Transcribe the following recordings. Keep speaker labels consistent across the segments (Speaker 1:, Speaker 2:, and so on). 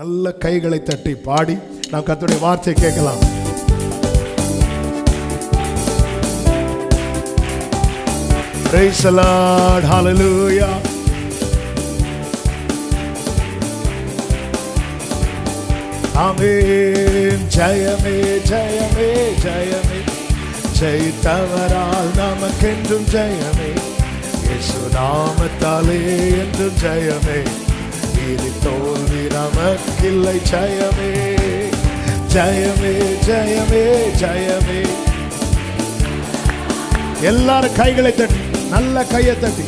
Speaker 1: நல்ல கைகளை தட்டி பாடி நாம் கர்த்தருடைய வார்த்தையை கேட்கலாம். Praise the Lord, hallelujah. ஆமென். ஜெயமே ஜெயமே ஜெயமே, ஜெயித்தவரால் நமக்கென்றும் ஜெயமே, இயேசு நாமத்தாலே என்றும் ஜெயமே, இனி தோல்வி நமக்கில்லை. ஜெயமே ஜெயமே ஜெயமே ஜெயமே. எல்லாரும் கைகளை தட்டி, நல்ல கையை தட்டி.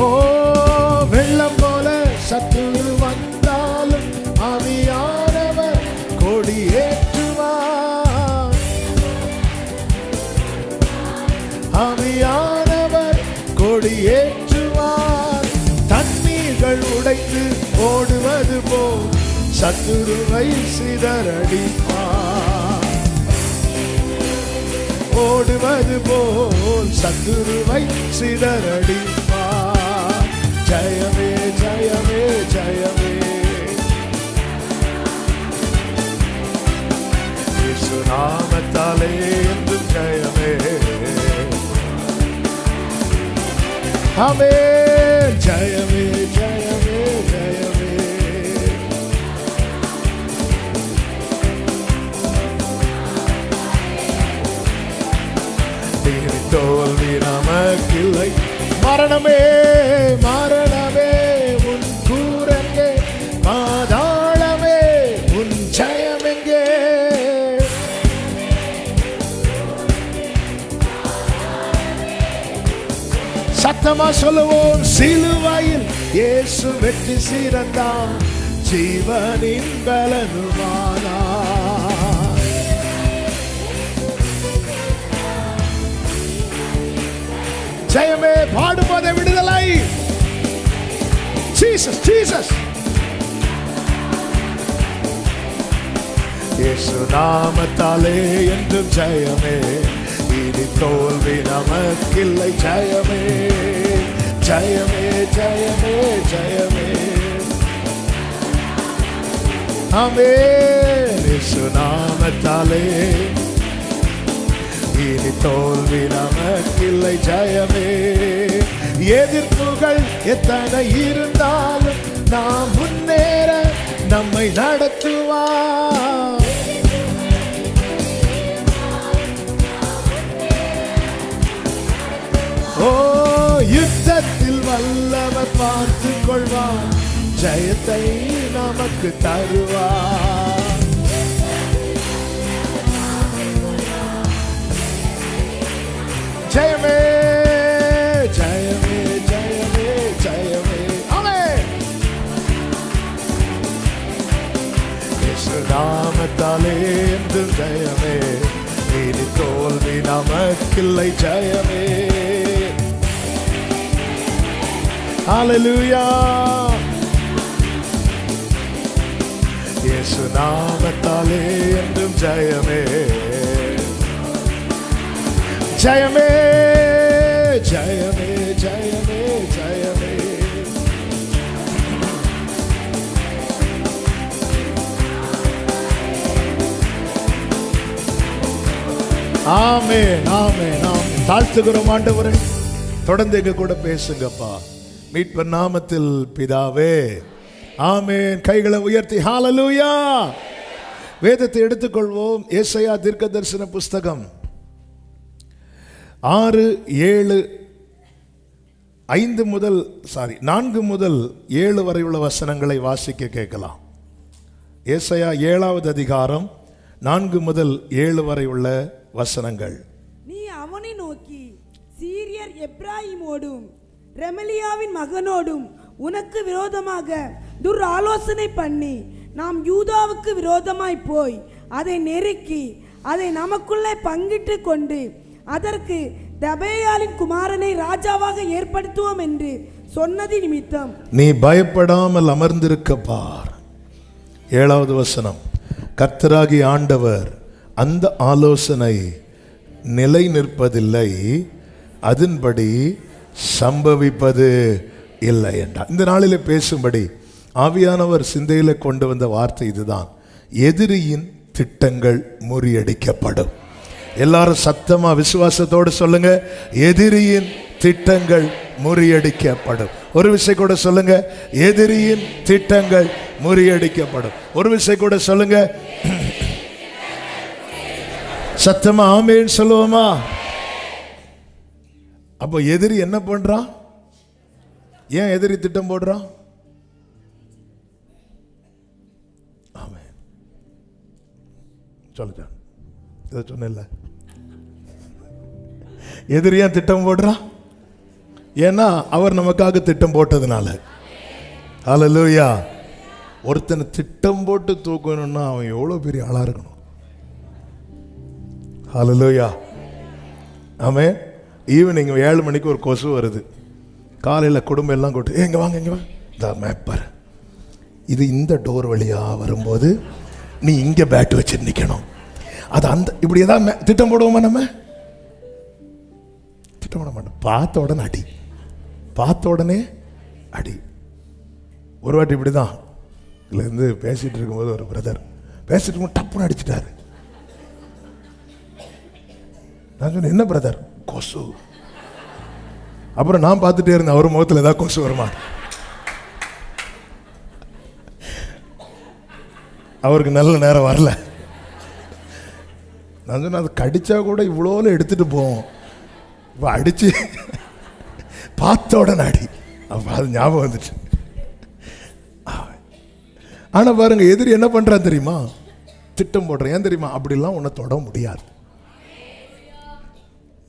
Speaker 1: ஓ வெள்ளம் போல சத்துரு வந்தாலும் ஆவியானவர் கொடியேற்றுவார், ஆவியானவர் கொடியேற்றுவார். தண்ணீர்கள் உடைத்து ஓடுவது போல் சத்துருவை சிதறடிப்பார், ஓடுவது போல் சத்துருவை சிதறடிப்பார். ஜெயமே ஜெயமே ஜெயமே, இயேசு நாமத்தாலே என்றும் ஜெயமே. ஆமென். ஜெயமே ஜெயமே ஜெயமே. தோல்வி நமக்கில்லை. மரணமே மரணமே உன் கூரங்கே, பாதாளமே உன் ஜெயமெங்கே. சத்தமா சொல்லுவோம். சிலுவையில் இயேசு வெற்றி சிறந்தான், ஜீவனின் பலனுமானா. ஜெயமே. பாடும்போதே விடுதலை. Jesus Jesus. இயேசு நாமத்தாலே என்றும் ஜெயமே, இனி தோல்வி நமக்கில்லை. ஜெயமே ஜெயமே ஜெயமே ஜெயமே. ஆமென். இயேசு நாமத்தாலே இனி தோல்வி நமக்கில்லை. ஜெயமே. எதிர்ப்புகள் எத்தனை இருந்தாலும் நாம் முன்னேற நம்மை நடத்துவார். ஓ யுத்தத்தில் வல்லவர் பார்த்து கொள்வார், ஜெயத்தை நமக்கு தருவார். ஜெயமே ஜெயமே ஜெயமே ஜெயமே. ஆமென். இயேசு நாமத்தாலே என்றும் ஜெயமே, இனி தோல்வி நமக்கில்லை. ஜெயமே. ஹல்லேலூயா. இயேசு நாமத்தாலே என்றும் ஜெயமே, ஜெயமே ஜெயமே ஜெயமே ஜெயமே. ஆமென் ஆமென் ஆமென். தாழ்த்துகிறோம் ஆண்டவரே, தொடர்ந்து எங்க கூட பேசுங்கப்பா, மீட்பர் நாமத்தில் பிதாவே. ஆமென். கைகளை உயர்த்தி ஹல்லேலூயா. வேதத்தை எடுத்துக்கொள்வோம். ஏசாயா தீர்க்கதரிசன புஸ்தகம் 4 முதல் 7 வரை உள்ள வசனங்களை வாசிக்க கேட்கலாம். ஏசாயா 7வது அதிகாரம் 4 முதல் 7 வரை உள்ள வசனங்கள்.
Speaker 2: நீ அவனை நோக்கி, சீரியர் எப்ராயிமோடும் ரெமலியாவின் மகனோடும் உனக்கு விரோதமாக ஆலோசனை பண்ணி, நாம் யூதாவுக்கு விரோதமாய் போய் அதை நெருக்கி அதை நமக்குள்ளே பங்கிட்டு கொண்டு அதற்கு தபேயாலின் குமாரனை ராஜாவாக ஏற்படுத்துவோம் என்று சொன்னது நிமித்தம்
Speaker 1: நீ பயப்படாமல் அமர்ந்திருக்க பார். 7வது வசனம். கர்த்தராகிய ஆண்டவர் அந்த ஆலோசனை நிலை நிற்பதில்லை, அதன்படி சம்பவிப்பது இல்லை என்றார். இந்த நாளிலே பேசும்படி ஆவியானவர் சிந்தையில கொண்டு வந்த வார்த்தை இதுதான்: எதிரியின் திட்டங்கள் முறியடிக்கப்படும். எல்லாரும் சத்தமா விசுவாசத்தோடு சொல்லுங்க, எதிரியின் திட்டங்கள் முறியடிக்கப்படும். ஒரு விஷயம் கூட சொல்லுங்க, எதிரியின் திட்டங்கள் முறியடிக்கப்படும். ஒரு விஷயம் கூட சொல்லுங்க, சத்தமா ஆமென் சொல்லுவோமா? அப்போ எதிரி என்ன பண்றான்? ஏன் எதிரி திட்டம் போடுறான்? ஆமென் சொல்லுங்க. இதை சொன்ன எதிரியா திட்டம் போடுறான்? ஏன்னா அவர் நமக்காக திட்டம் போட்டதுனால. ஹல்லேலூயா. ஒருத்தனை திட்டம் போட்டு தூக்கணும்னா அவன் எவ்வளோ பெரிய ஆளா இருக்கணும். ஹல்லேலூயா. ஆமென். ஈவினிங் 7 மணிக்கு ஒரு கொசு வருது. காலையில் குடும்பம் எல்லாம் கூட்டு, எங்க வாங்க இங்க வாங்க, இந்த மேப்பர் இது இந்த டோர் வழியா வரும்போது நீ இங்க பேட் வச்சு நிக்கணும். அது அந்த இப்படி ஏதாவது திட்டம் போடுவோமா? நம்ம திட்டம் போட மாட்டோம். பார்த்த உடனே அடி, பார்த்த உடனே அடி. ஒரு வாட்டி இப்படிதான் இதுலேருந்து பேசிட்டு இருக்கும்போது ஒரு பிரதர் பேசிட்டு இருக்கும்போது டப்புன்னு அடிச்சிட்டாரு. நான் சொன்னேன், என்ன பிரதர்? கொசு. அப்புறம் நான் பார்த்துட்டே இருந்தேன், அவர் முகத்தில் ஏதாவது கொசு வருமா. அவருக்கு நல்ல நேரம் வரல. நான் சொன்னேன், அது கடிச்சா கூட இவ்வளோல எடுத்துட்டு போவோம், இப்போ அடிச்சு பார்த்த உடனே அடி. அப்போ அது ஞாபகம் வந்துச்சு. ஆனால் பாருங்க, எதிரி என்ன பண்ணுறான் தெரியுமா? திட்டம் போடுறேன். ஏன் தெரியுமா? அப்படிலாம் உன்னை தொட முடியாது.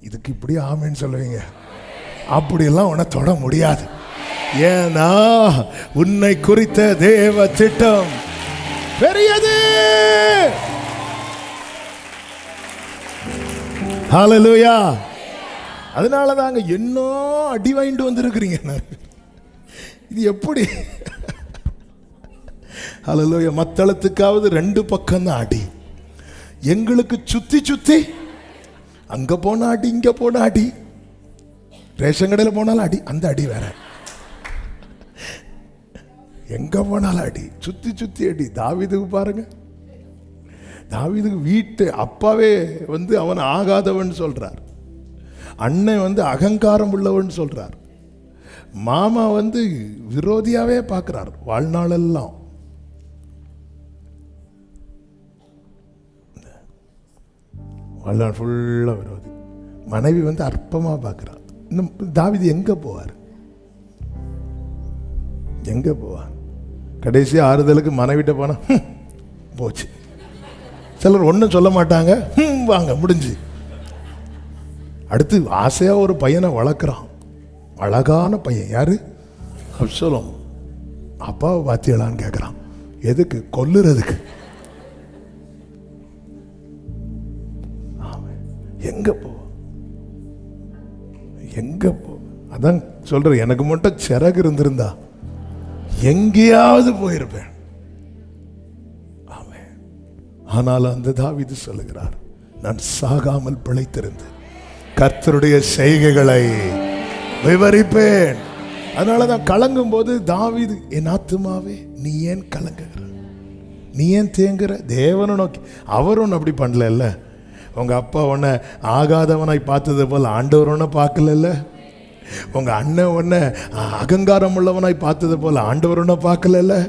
Speaker 1: இதுக்கு இப்படி ஆமேன்னு சொல்லுவீங்க. அப்படியெல்லாம் உன்னை தொட முடியாது. ஏன்னா உன்னை குறித்த தேவ திட்டம் பெரியது. ஹல்லேலூயா. அதனால தாங்க என்ன அடி வாங்கிட்டு வந்திருக்கிறீங்க. இது எப்படி? ஹல்லேலூயா. மத்தளத்துக்காவது 2 பக்கம் தான் அடி. எங்களுக்கு சுத்தி சுத்தி அங்க போன அடி, இங்க போன அடி, ரேஷன் கடையில் போனாலும் அடி. அந்த அடி வேற, எங்க போனாலும் அடி, சுத்தி சுத்தி அடி. தாவீதுக்கு பாருங்க, தாவீதுக்கு வீட்டு அப்பாவே அவன் ஆகாதவன் சொல்றார், அண்ணன் அகங்காரம் உள்ளவன் சொல்றார், மாமா விரோதியாவே பார்க்கிறார் வாழ்நாளெல்லாம். வாழ்நாள் ஃபுல்லா விரோதி. மனைவி அற்பமா பார்க்கிறார். இன்னும் தாவீது எங்க போவார்? எங்க போவார்? கடைசி ஆறுதலுக்கு மனைவிட்ட போனா போச்சு. சிலர் ஒன்றும் சொல்ல மாட்டாங்க, வாங்க முடிஞ்சு. அடுத்து ஆசையா ஒரு பையனை வளர்க்குறான், அழகான பையன். யாரு? அப்சலோம். அப்பாவை பாத்தியலான்னு கேட்குறான். எதுக்கு? கொல்லுறதுக்கு. எங்க போ, எங்க போ? அதான் சொல்றேன், எனக்கு மட்டும் சிறகு இருந்திருந்தா எங்கேயாவது போயிருப்பேன். ஆமென். ஆனால் அந்த தாவீது சொல்லுகிறார், நான் சாகாமல் பிழைத்திருந்து கர்த்தருடைய செய்கைகளை விவரிப்பேன். அதனாலதான் கலங்கும் போது தாவீது, என் ஆத்துமாவே நீ ஏன் கலங்குகிற, நீ ஏன் தேங்குற? தேவனை நோக்கி. அவரும் அப்படி பண்ணல. உங்க அப்பா உன்னை ஆகாதவனாய் பார்த்தது போல் ஆண்டவர் உன்னை பார்க்கல. உங்க அண்ணன் உன்னை அகங்காரம் உள்ளவனாய் பார்த்தது போல் ஆண்டவர் உன்னை பார்க்கல.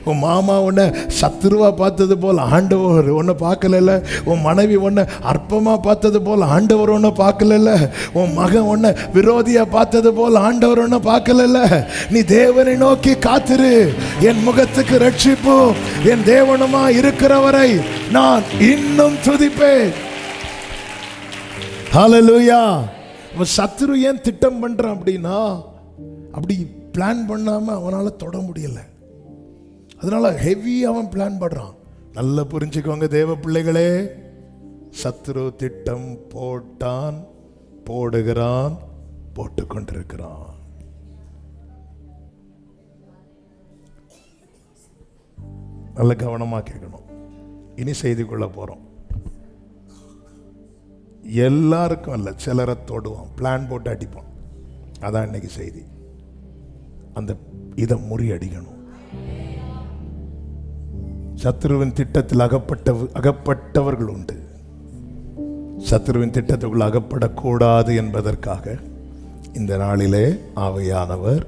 Speaker 1: உன் மாமா உன்னை சத்துருவா பார்த்தது போல் ஆண்டவர் உன்னை பார்க்கல. உன் மனைவி உன்னை அற்பமா பார்த்தது போல் ஆண்டவர் உன்னை பார்க்கல. உன் மகன் உன்னை விரோதியா பார்த்தது போல் ஆண்டவர் உன்னை பார்க்கல. நீ தேவனை நோக்கி காத்திரு. என் முகத்துக்கு ரட்சிப்பு என் தேவனுமா இருக்கிறவரை நான் இன்னும் துதிப்பேன். ஹல்லேலூயா. சத்துரு ஏன் திட்டம் பண்றான் அப்படின்னா, அப்படி பிளான் பண்ணாம அவனால தொட முடியல. அதனால ஹெவி அவன் பிளான் பண்றான். நல்லா புரிஞ்சுக்கோங்க தேவ பிள்ளைகளே, சத்துரு திட்டம் போட்டான், போடுகிறான், போட்டு கொண்டிருக்கிறான். நல்ல கவனமா கேட்கணும். இனி செய்திக்குள்ள போறோம். எல்லாருக்கும் அல்ல, சிலரை தொடுவான், பிளான் போட்டு அடிப்பான். அதான் இன்னைக்கு செய்தி. அந்த இதை முறியடிக்கணும். சத்துருவின் திட்டத்தில் அகப்பட்டவர்கள் உண்டு. சத்துருவின் திட்டத்துக்குள் அகப்படக்கூடாது என்பதற்காக இந்த நாளிலே ஆவியானவர்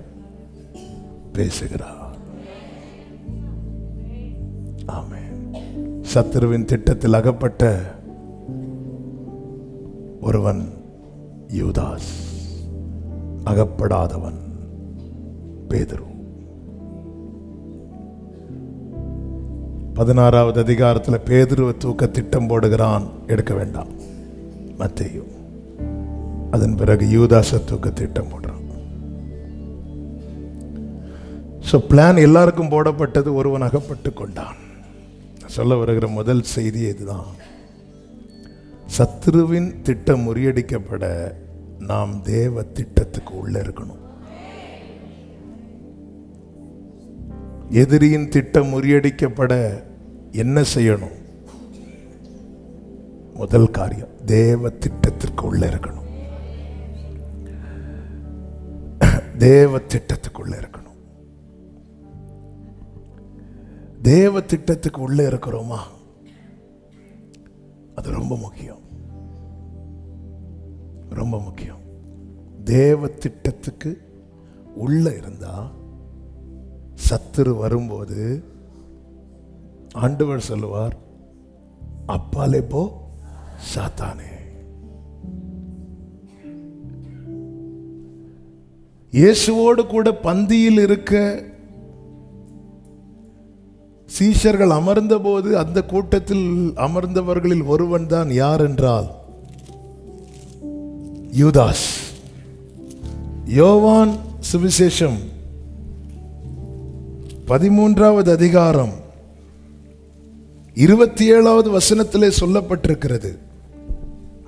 Speaker 1: பேசுகிறார். ஆமென். சத்துருவின் திட்டத்தில் அகப்பட்ட ஒருவன் யூதாஸ், அகப்படாதவன் பேதுரு. 16வது அதிகாரத்தில் பேதுருவை தூக்க திட்டம் போடுகிறான். எடுக்க வேண்டாம், மத்தேயு. அதன் பிறகு யூதாஸை தூக்க திட்டம் போடுறான். ஸோ பிளான் எல்லாருக்கும் போடப்பட்டது, ஒருவன் அகப்பட்டு கொண்டான். சொல்ல வருகிற முதல் செய்தி இதுதான். சத்துருவின் திட்டம் முறியடிக்கப்பட நாம் தேவ திட்டத்துக்கு உள்ள இருக்கணும். எதிரியின் திட்டம் முறியடிக்கப்பட என்ன செய்யணும்? முதல் காரியம், தேவ திட்டத்திற்கு உள்ள இருக்கணும். தேவ திட்டத்துக்குள்ள இருக்கணும். தேவ திட்டத்துக்கு உள்ள இருக்கிறோமா? அது ரொம்ப முக்கியம், ரொம்ப முக்கியம். தேவ திட்டத்துக்கு உள்ள இருந்தா சத்துரு வரும்போது ஆண்டவர் சொல்லுவார், அப்பாலே போ சாத்தானே. இயேசுவோடு கூட பந்தியில் இருக்க சீஷர்கள் அமர்ந்த போது அந்த கூட்டத்தில் அமர்ந்தவர்களில் ஒருவன் தான் யார் என்றால் யூதாஸ். யோவான் சுவிசேஷம் 13வது அதிகாரம் 27வது வசனத்திலே சொல்லப்பட்டிருக்கிறது,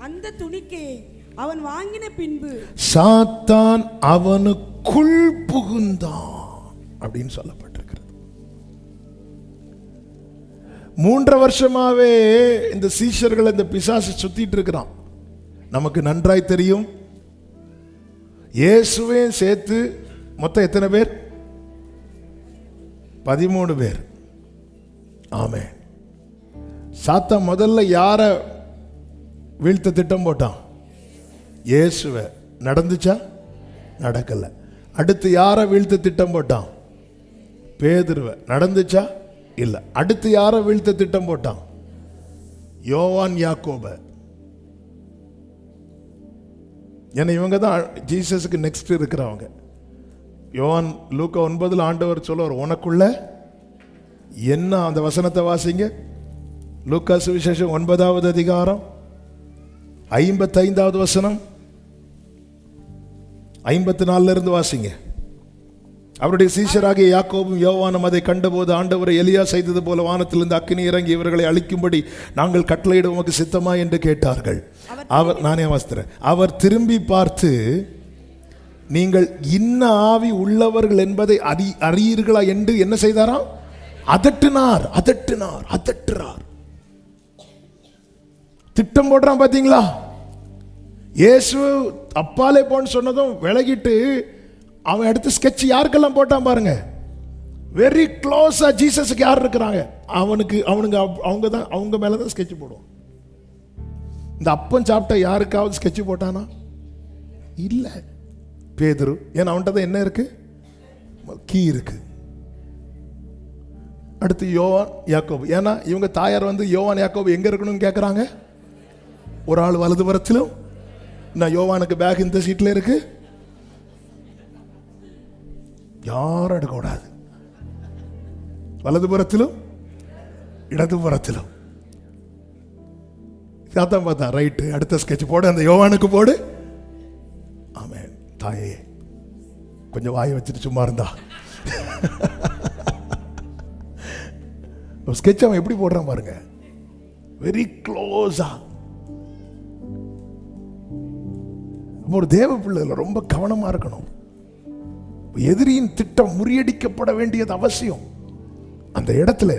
Speaker 2: அந்த துணிக்கையை அவன் வாங்கின பின்பு
Speaker 1: சாத்தான் அவனுக்குள் புகுந்தான் அப்படின்னு சொல்லப்பட்டிருக்கிறது. 3 வருஷமாவே இந்த சீஷர்கள் இந்த பிசாசு சுத்திட்டு இருக்கிறான். நமக்கு நன்றாய் தெரியும். இயேசுவே சேர்த்து மொத்தம் எத்தனை பேர்? 13 பேர். ஆமென். சாத்தான் முதல்ல யார வீழ்த்த திட்டம் போட்டான்? இயேசுவை. நடந்துச்சா? நடக்கல. அடுத்து யார வீழ்த்த திட்டம் போட்டான்? பேதுருவை. நடந்துச்சா? இல்ல. அடுத்து யார வீழ்த்த திட்டம் போட்டான்? யோவான் யாக்கோப. ஏன்னா இவங்க தான் ஜீசஸுக்கு நெக்ஸ்ட் இருக்கிறவங்க. யோவான் லூக்கா 9 ஆண்டவர் சொல்லுவார், உனக்குள்ள என்ன? அந்த வசனத்தை வாசிங்க. லூக்கா சுவிசேஷம் 9வது அதிகாரம் 55வது வசனம், 54 இருந்து வாசிங்க. அவருடைய சீஷராகிய யாக்கோபும் யோவானும் அதை கண்டபோது, ஆண்டவரை எலியா செய்தது போல வானத்திலிருந்து அக்கினி இறங்கி இவர்களை அழிக்கும்படி நாங்கள் கட்டளையிட உமக்கு சித்தமா என்று கேட்டார்கள். நானே வாசிக்கிறேன். அவர் திரும்பி பார்த்து, நீங்கள் இன்ன ஆவி உள்ளவர்கள் என்பதை அறியீர்களா என்று என்ன செய்தாராம்? அதட்டினார். திட்டம் போடுறான். பாத்தீங்களா? இயேசு அப்பாலே போன்னு சொன்னதும் விலகிட்டு அவன் அடுத்து ஸ்கெட்ச் யாருக்கெல்லாம் போட்டான் பாருங்க. வெரி க்ளோஸா ஜீசஸுக்கு யார் இருக்கிறாங்க, அவங்க மேலதான் ஸ்கெட்ச் போடுவான். இந்த அப்பம் சாப்பிட்ட யாருக்காவது ஸ்கெட்ச் போட்டானா? இல்ல. பேதுரு. ஏன்னா அவன்கிட்ட தான் என்ன இருக்கு? கீ இருக்கு. அடுத்து யோவான் யாக்கோபு. ஏன்னா இவங்க தாயார் வந்து யோவான் யாக்கோபு எங்க இருக்கணும்னு கேட்கறாங்க. ஒரு ஆள் வலதுபுறத்திலும், நான் யோவானுக்கு பேக் இந்த சீட்ல இருக்கு. யாரும் எடுக்கக்கூடாது. வலதுபுறத்திலும் இடதுபுறத்திலும். சாத்தான் பார்த்தா, ரைட்டு, அடுத்த ஸ்கெட்ச் போடு, அந்த யோவானுக்கு போடு. ஆமென். தாயே கொஞ்சம் வாயை வச்சுட்டு சும்மா இருந்தா ஸ்கெட்ச் அவன் எப்படி போடுறான் பாருங்க. வெரி க்ளோஸா. ஒரு தேவ பிள்ளைகள் ரொம்ப கவனமா இருக்கணும். எதிரியின் திட்டம் முறியடிக்கப்பட வேண்டியது அவசியம். அந்த இடத்துல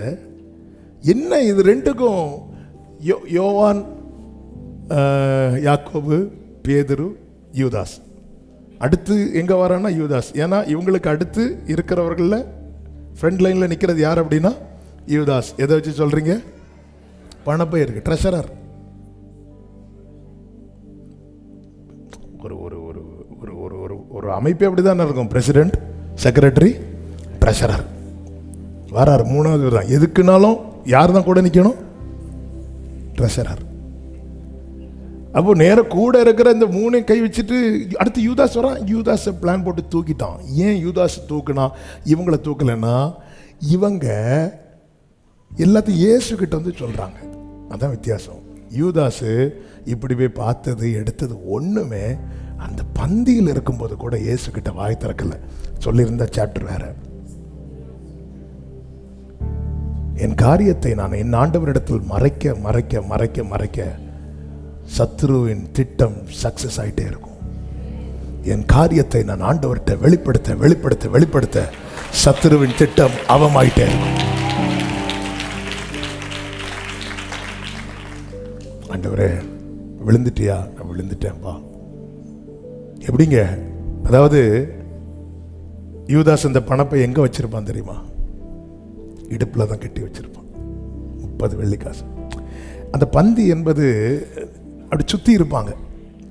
Speaker 1: என்ன இது ரெண்டுக்கும் யோவான் யாக்கோபு பேதுரு யூதாஸ் அடுத்து எங்கே வரான்னா யூதாஸ். ஏன்னா இவங்களுக்கு அடுத்து இருக்கிறவர்களில் ஃப்ரண்ட் லைனில் நிற்கிறது யார் அப்படின்னா யூதாஸ். எதை வச்சு சொல்கிறீங்க? பணப்பை இருக்கு, ட்ரெஷரர். ஒரு ஒரு ஒரு ஒரு ஒரு ஒரு அமைப்பே அப்படி தானே இருக்கும். President, secretary, treasurer. வராரு மூணாவது தான். எதுக்குனாலும் யார் தான் கூட நிற்கணும்? ட்ரெஷரர். அப்போ நேரம் கூட இருக்கிற இந்த மூணு கை வச்சுட்டு அடுத்து யூதாஸ் வரான். யூதாஸை பிளான் போட்டு தூக்கிட்டான். ஏன் யூதாஸ் தூக்குனா? இவங்களை தூக்கலைன்னா இவங்க எல்லாத்தையும் இயேசு கிட்ட வந்து சொல்கிறாங்க. அதான் வித்தியாசம். யூதாஸு இப்படி போய் பார்த்தது எடுத்தது ஒன்றுமே அந்த பந்தியில் இருக்கும்போது கூட இயேசு கிட்ட வாய் திறக்கல. சொல்லியிருந்த சாப்டர் வேற. என் காரியத்தை நான் என் ஆண்டவரிடத்தில் மறைக்க மறைக்க மறைக்க மறைக்க சத்துருவின் திட்டம் சக்சஸ் ஆகிட்டே இருக்கும். என் காரியத்தை நான் ஆண்டவர்கிட்ட வெளிப்படுத்த வெளிப்படுத்த வெளிப்படுத்த சத்துருவின் திட்டம் அவமாயிட்டே இருக்கும். ஆண்டவரே விழுந்துட்டியா? நான் விழுந்துட்டேன்பா. எப்படிங்க? அதாவது யூதாஸ் இந்த பணப்பை எங்க வச்சிருப்பான் தெரியுமா? இடுப்பில் தான் கட்டி வச்சிருப்பான். 30 வெள்ளி காசு. அந்த பந்தி என்பது அப்படி சுற்றி இருப்பாங்க.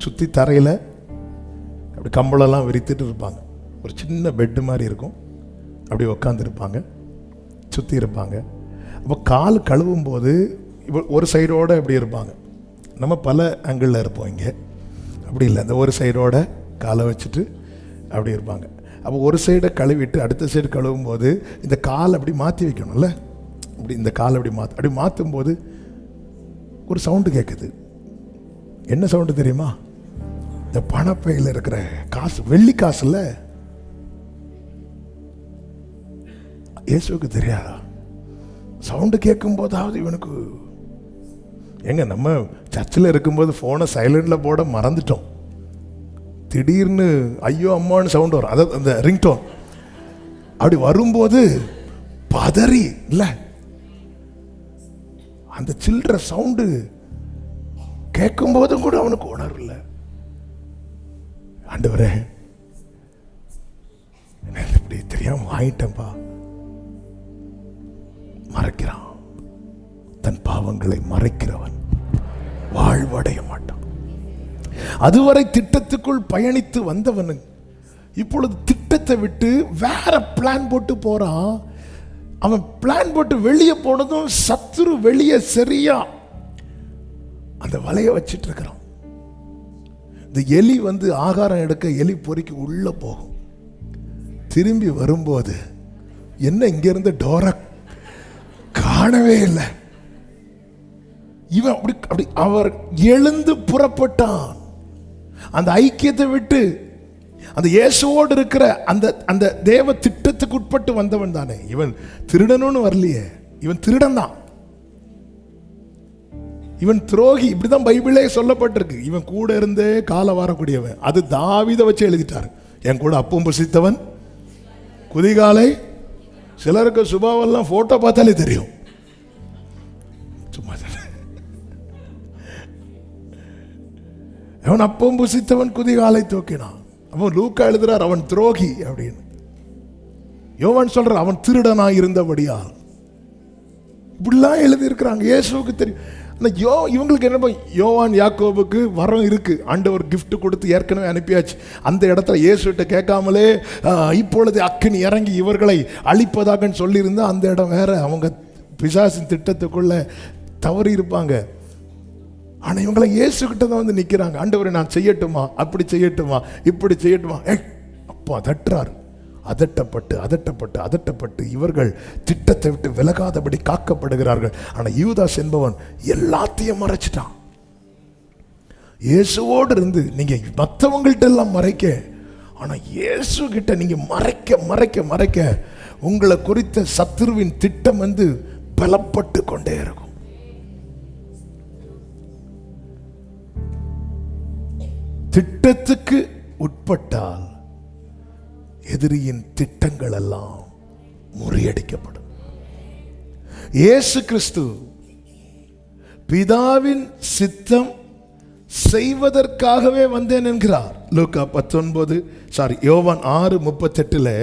Speaker 1: சுற்றி தரையில் அப்படி கம்பளெல்லாம் விரித்துட்டு இருப்பாங்க. ஒரு சின்ன பெட்டு மாதிரி இருக்கும். அப்படி உக்காந்துருப்பாங்க, சுற்றி இருப்பாங்க. அப்போ கால் கழுவும் போது ஒரு சைடோடு அப்படி இருப்பாங்க. நம்ம பல ஆங்கிளில் இருப்போம். இங்கே அப்படி இல்லை. அந்த ஒரு சைடோட காலை வச்சுட்டு அப்படி இருப்பாங்க. அப்போ ஒரு சைடை கழுவிட்டு அடுத்த சைடு கழுவும் போது இந்த காலை அப்படி மாற்றி வைக்கணும்ல. அப்படி இந்த காலை அப்படி மாற்றும் போது ஒரு சவுண்டு கேட்குது. என்ன சவுண்டு தெரியுமா? இந்த பணப்பையில் இருக்கிற காசு, வெள்ளி காசுல. இயேசுவுக்கு தெரியாதா? சவுண்டு கேட்கும் போதாவது இவனுக்கு எங்க நம்ம சர்ச்சில் இருக்கும்போது ஃபோனை சைலண்டில் போட மறந்துட்டோம். திடீர்னு ஐயோ அம்மான்னு சவுண்ட் வரும். அதாவது அந்த ரிங்டோன் அப்படி வரும்போது பதறி இல்லை, அந்த சில்லற சவுண்டு கேட்கும் போதும் கூட அவனுக்கு உணர்வு இல்லை. ஆண்டவரே இப்படி தெரியாம வாங்கிட்டேன்பா. மறைக்கிறான். தன் பாவங்களை மறைக்கிறவன் வாழ்வடைய மாட்டான். அதுவரை திட்டத்துக்குள் பயணித்து வந்தவன் இப்பொழுது திட்டத்தை விட்டு வேற பிளான் போட்டு போறான். அவன் பிளான் போட்டு வெளியே போனதும் சத்துரு வெளியே சரியா அந்த வலைய வச்சிட்டு இருக்கிறான். இந்த எலி வந்து ஆகாரம் எடுக்க எலி பொறிக்கு உள்ள போகும். திரும்பி வரும்போது என்ன இங்க இருந்து டோரா காணவே இல்லை. இவன் அப்படி அப்படி அவர் எழுந்து புறப்பட்டான். அந்த ஐக்கியத்தை விட்டு அந்த இயேசுவோடு இருக்கிற அந்த அந்த தேவ திட்டத்துக்கு உட்பட்டு வந்தவன் தானே. இவன் திருடனும் வரலையே. இவன் திருடன் தான். இவன் துரோகி. இப்படிதான் பைபிளே சொல்லப்பட்டிருக்கு. இவன் கூட இருந்தே கால வரக்கூடியவன். அது தாவீதை வச்சு எழுதிட்டார். என் கூட அப்பம் புசித்தவன் குதிகாலை. சிலருக்கு சுபாவெல்லாம் போட்டோ பார்த்தாலே தெரியும். சும்மா அவன் அப்பம் புசித்தவன் குதிகாலை தூக்கினான். அவன் லூக்கா எழுதுறார் அவன் துரோகி அப்படின்னு. யோவான் சொல்றார் அவன் திருடனா இருந்தபடியா. இப்படிலாம் எழுதி இருக்கிறாங்க. இயேசுவுக்கு தெரியும். இவங்களுக்கு என்ன? யோவான் யாக்கோபுக்கு வரம் இருக்கு. ஆண்டவர் கிஃப்ட் கொடுத்து ஏற்கனவே அனுப்பியாச்சு. அந்த இடத்துல இயேசுகிட்ட கேட்காமலே இப்பொழுது அக்கினி இறங்கி இவர்களை அழிப்பதாக சொல்லியிருந்தா அந்த இடம் வேற. அவங்க பிசாசின் திட்டத்துக்குள்ள தவறி இருப்பாங்க. ஆனா இவங்களை இயேசுகிட்ட தான் வந்து நிக்கிறாங்க. ஆண்டவரை நான் செய்யட்டுமா, அப்படி செய்யட்டுமா, இப்படி செய்யட்டுமா. அப்பா தட்டுறாரு. அதட்டப்பட்டு அதட்டப்பட்டு அதட்டப்பட்டு இவர்கள் திட்டத்தை விட்டு விலகாதபடி காக்கப்படுகிறார்கள். ஆனா யூதாஸ் என்பவன் எல்லாத்தையும் மறைச்சிட்டான். இயேசுவோடு இருந்து நீங்க மற்றவங்கள்ட்ட எல்லாம் மறைக்க, ஆனா இயேசு கிட்ட நீங்க மறைக்க மறைக்க மறைக்க உங்களை குறித்த சத்துருவின் திட்டம் வந்து பலப்பட்டு கொண்டே இருக்கும். திட்டத்துக்கு உட்பட்டால் எதிரியின் திட்டங்கள் எல்லாம் முறியடிக்கப்படும். இயேசு கிறிஸ்து பிதாவின் சித்தம் செய்வதற்காகவே வந்தேன் என்கிறார். லூக்கா 19 யோவான் 6:38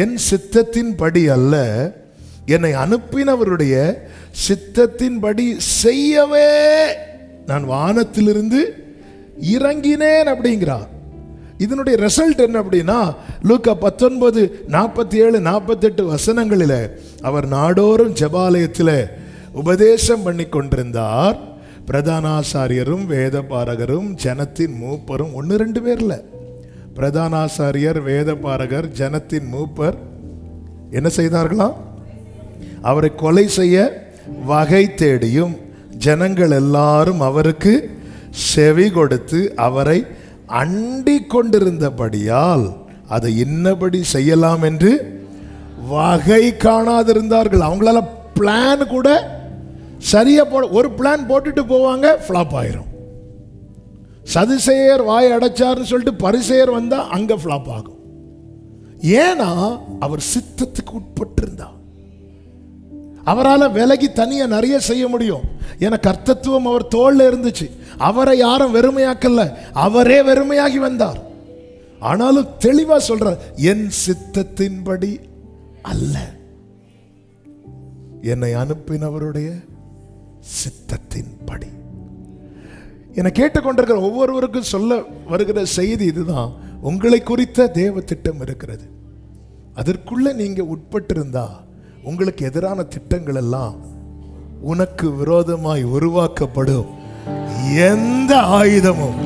Speaker 1: என் சித்தத்தின்படி அல்ல, என்னை அனுப்பினவருடைய சித்தத்தின்படி செய்யவே நான் வானத்திலிருந்து இறங்கினேன் அப்படிங்கிறார். இதனுடைய ரிசல்ட் என்ன அப்படின்னா, லூக்கா 19:47-48 அவர் நாடோறும் ஜெபாலயத்தில் உபதேசம் பண்ணி கொண்டிருந்தார். பிரதான ஆசாரியரும் வேத பாரகரும் ஜனத்தின் மூப்பரும், 1-2 பேர் இல்லை, பிரதான ஆசாரியர், வேத பாரகர், ஜனத்தின் மூப்பர் என்ன செய்தார்களாம்? அவரை கொலை செய்ய வகை தேடியும் ஜனங்கள் எல்லாரும் அவருக்கு செவி கொடுத்து அவரை அண்டிக் கொண்டிருந்தபடியால் அதை இன்னபடி செய்யலாம் என்று வகை காணாதிருந்தார்கள். அவங்களால பிளான் கூட சரியா ஒரு பிளான் போட்டுட்டு போவாங்க, ஃப்ளாப் ஆயிரும். சதுசேயர் வாய் அடைச்சார்னு சொல்லிட்டு பரிசேயர் வந்தா அங்க ஃப்ளாப் ஆகும். ஏன்னா அவர் சித்தத்துக்கு உட்பட்டிருந்தார். அவரால் விலகி தனியா நிறைய செய்ய முடியும். ஏன்னா கர்த்தத்துவம் அவர் தோல்ல இருந்துச்சு. அவரை யாரும் வெறுமையாக்கல, அவரே வெறுமையாகி வந்தார். ஆனாலும் தெளிவா சொல்றார், என் சித்தத்தின்படி அல்ல, என்னை அனுப்பினவருடைய சித்தத்தின்படி. என்னை கேட்டுக்கொண்டிருக்கிற ஒவ்வொருவருக்கும் சொல்ல வருகிற செய்தி இதுதான். உங்களை குறித்த தேவ திட்டம் இருக்கிறது. அதற்குள்ள நீங்க உட்பட்டிருந்தா உங்களுக்கு எதிரான திட்டங்கள் எல்லாம் உனக்கு விரோதமாய் உருவாக்கப்படும் எந்த ஆயுதமும்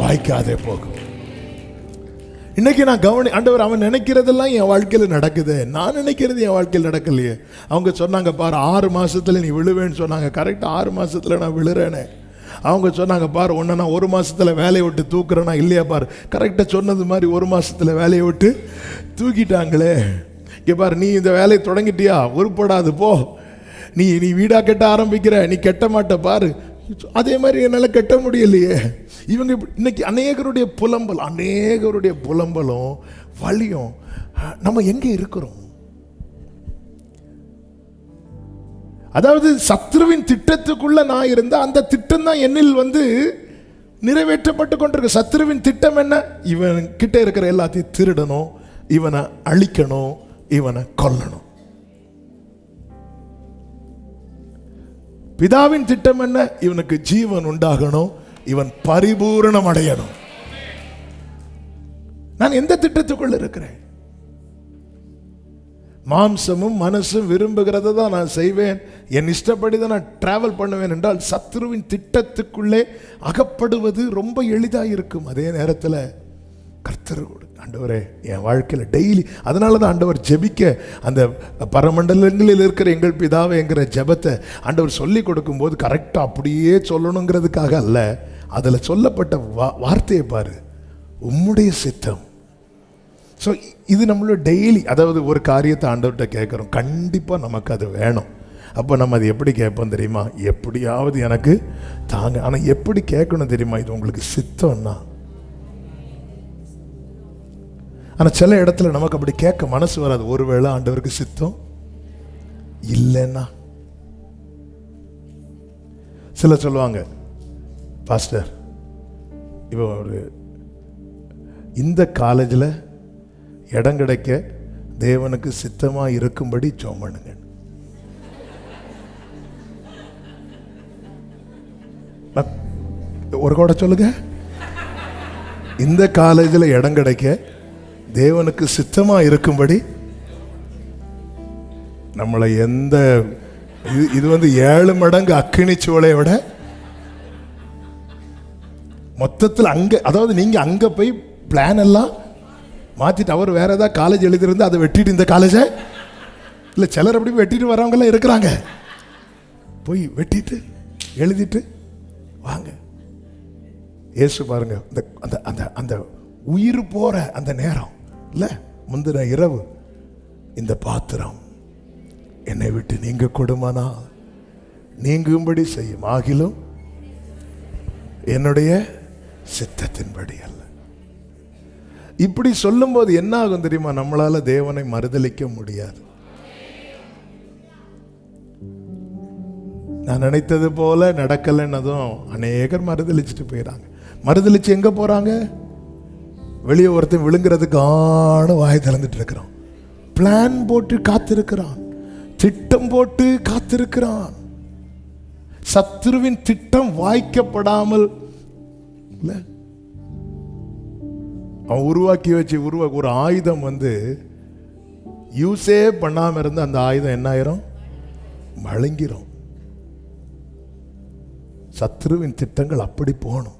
Speaker 1: வாய்க்காதே போகும். இன்னைக்கு நான் ஆண்டவர் அவன் நினைக்கிறதெல்லாம் என் வாழ்க்கையில் நடக்குது, நான் நினைக்கிறது என் வாழ்க்கையில் நடக்கலையே. அவங்க சொன்னாங்க பாரு 6 மாசத்துல நீ விழுவேன்னு சொன்னாங்க. கரெக்டாக 6 மாசத்துல நான் விழுறேனே. அவங்க சொன்னாங்க பாரு உன்னை நான் 1 மாசத்துல வேலையை விட்டு தூக்குறேன்னா இல்லையா பாரு, கரெக்டாக சொன்னது மாதிரி 1 மாசத்துல வேலையை விட்டு தூக்கிட்டாங்களே. இங்கே பாரு, நீ இந்த வேலையை தொடங்கிட்டியா, உருப்படாது போ, நீ வீடா கட்ட ஆரம்பிக்கிற, நீ கட்ட மாட்ட பாரு. அதே மாதிரி என்னால் கட்ட முடியலையே. இவங்க இன்னைக்கு அநேகருடைய புலம்பலும் வலியும். நம்ம எங்க இருக்கிறோம்? அதாவது சத்ருவின் திட்டத்துக்குள்ள நான் இருந்தா அந்த திட்டம் தான் என்னில் நிறைவேற்றப்பட்டு கொண்டிருக்கு. சத்ருவின் திட்டம் என்ன? இவன் கிட்ட இருக்கிற எல்லாத்தையும் திருடணும், இவனை அழிக்கணும், இவனை கொல்லணும். பிதாவின் திட்டம் என்ன? இவனுக்கு ஜீவன் உண்டாகணும், இவன் பரிபூரணம் அடையணும். நான் எந்த திட்டத்துக்குள்ள இருக்கிறேன்? மாம்சமும் மனசும் விரும்புகிறத தான் நான் செய்வேன், என் இஷ்டப்படி தான் நான் டிராவல் பண்ணுவேன் என்றால் சத்ருவின் திட்டத்துக்குள்ளே அகப்படுவது ரொம்ப எளிதாக இருக்கும். அதே நேரத்தில் கர்த்தர் ஆண்டவரே என் வாழ்க்கையில் டெய்லி, அதனால தான் ஆண்டவர் ஜெபிக்க அந்த பரமண்டலங்களில் இருக்கிற எங்கள் பிதாவை என்கிற ஜெபத்தை ஆண்டவர் சொல்லி கொடுக்கும்போது கரெக்டாக அப்படியே சொல்லணுங்கிறதுக்காக அல்ல, அதில் சொல்லப்பட்ட வார்த்தையை பாரு, உம்முடைய சித்தம். ஸோ இது நம்மளோட டெய்லி, அதாவது ஒரு காரியத்தை ஆண்டவர்கிட்ட கேட்குறோம், கண்டிப்பாக நமக்கு அது வேணும். அப்போ நம்ம அது எப்படி கேட்போம் தெரியுமா? எப்படியாவது எனக்கு தாங்க. ஆனால் எப்படி கேட்கணும் தெரியுமா? இது உங்களுக்கு சித்தம்னா. ஆனால் சில இடத்துல நமக்கு அப்படி கேட்க மனசு வராது. ஒருவேளை ஆண்டவருக்கு சித்தம் இல்லைன்னா சில சொல்லுவாங்க, பாஸ்டர் இப்போ ஒரு இந்த காலேஜில் இடம் கிடைக்க தேவனுக்கு சித்தமாக இருக்கும்படி ஜெபம் பண்ணுங்க. ஒரு கூட சொல்லுங்க, இந்த காலேஜில் இடம் கிடைக்க தேவனுக்கு சித்தமா இருக்கும்படி. நம்மளை எந்த இது 7 மடங்கு அக்கினி சூளையை விட மொத்தத்தில் அங்க, அதாவது நீங்க அங்க போய் பிளான் எல்லாம் மாத்திட்டு அவர் வேற ஏதாவது காலேஜ் எழுதிருந்து அதை வெட்டிட்டு இந்த காலேஜை இல்லை, சிலர் அப்படி வெட்டிட்டு வரவங்க எல்லாம் இருக்கிறாங்க. போய் வெட்டிட்டு எழுதிட்டு வாங்க. ஏசு பாருங்க, அந்த அந்த அந்த உயிர் போற அந்த நேரம் இல்லை, முந்தின இரவு, இந்த பாத்திரம் என்னை விட்டு நீங்க கொடுமானா நீங்கும்படி செய்யும், ஆகிலும் என்னுடைய சித்தத்தின்படி அல்ல. இப்படி சொல்லும் போது என்ன ஆகும் தெரியுமா? நம்மளால தேவனை மறுதலிக்க முடியாது. நான் நினைத்தது போல நடக்கலைன்னதும் அநேகர் மறுதளிச்சுட்டு போயிடறாங்க. மறுதளிச்சு எங்க போறாங்க? வெளியே ஒருத்தன் விழுங்குறதுக்கான வாய் திறந்துட்டு இருக்கிறான். பிளான் போட்டு காத்திருக்கிறான், திட்டம் போட்டு காத்திருக்கிறான். சத்துருவின் திட்டம் வாய்க்கப்படாமல் அவன் உருவாக்கி வச்சு ஒரு ஆயுதம் யூஸே பண்ணாம இருந்து அந்த ஆயுதம் என்ன ஆயிரும்? மழுங்கிரும். சத்துருவின் திட்டங்கள் அப்படி போகணும்.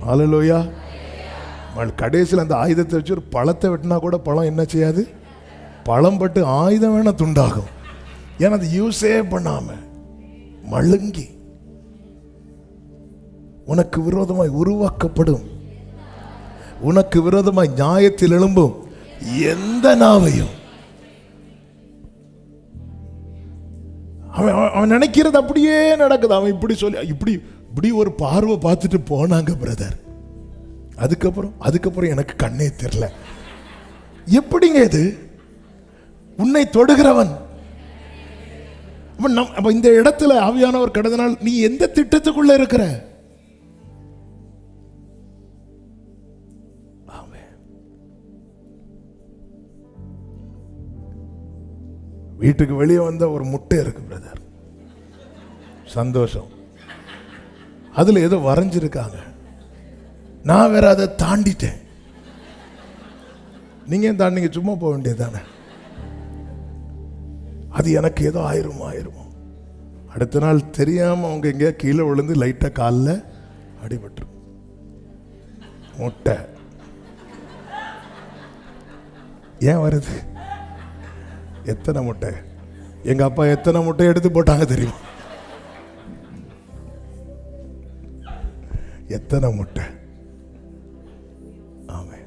Speaker 1: ஹல்லேலூயா. கடைசியில் அந்த ஆயுதத்தை வச்சு ஒரு பழத்தை வெட்டினா கூட பழம் என்ன செய்யாது? பழம் பட்டு ஆயுதம் வேணா துண்டாகும். ஏன்னா அது யூஸே பண்ணாம மழுங்கி உனக்கு விரோதமாய் உருவாக்கப்படும், உனக்கு விரோதமாய் நியாயத்தில் எழும்பும் எந்த நாவையும் அவன் நினைக்கிறது அப்படியே நடக்குது. அவன் இப்படி சொல்லி இப்படி ஒரு பார்வை பார்த்துட்டு போனாங்க பிரதர். அதுக்கப்புறம் எனக்கு கண்ணே தெரியல. எப்படிங்க இது? உன்னை தொடுகிறவன் அப்ப இந்த இடத்துல ஆவியானவர் கடந்தனால் நீ எந்த திட்டத்துக்குள்ள இருக்கிற? வீட்டுக்கு வெளியே வந்த ஒரு முட்டை இருக்கு பிரதர், சந்தோஷம். அதுல ஏதோ வரைஞ்சிருக்காங்க. நான் வேற அதை தாண்டிட்டேன். நீங்க ஏன் தாண்டிங்க? சும்மா போக வேண்டியதுதானே. அது எனக்கு ஏதோ ஆயிருமோ. அடுத்த நாள் தெரியாம அவங்க எங்க கீழே விழுந்து லைட்டா காலில் அடிபட்டு முட்டை. ஏன் வருது? எத்தனை முட்டை எங்க அப்பா எத்தனை முட்டை எடுத்து போட்டாங்க தெரியுமா? எத்தனை முட்டை. ஆமே.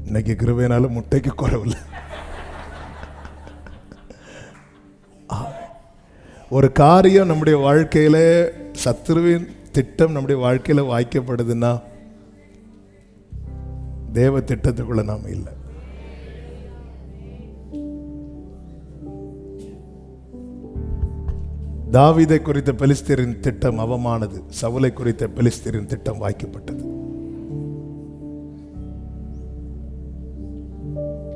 Speaker 1: இன்னைக்கு கிருபையினால முட்டைக்கு குறைவில்லை. ஒரு காரியம் நம்முடைய வாழ்க்கையில, சத்துருவின் திட்டம் நம்முடைய வாழ்க்கையில வாய்க்கப்படுதுன்னா தேவ திட்டத்துக்குள்ள நாம இல்லை. தாவீதை குறித்த பெலிஸ்தரின் திட்டம் அவமானது, சவுலை குறித்த பெலிஸ்தரின் திட்டம் வாய்க்கப்பட்டது.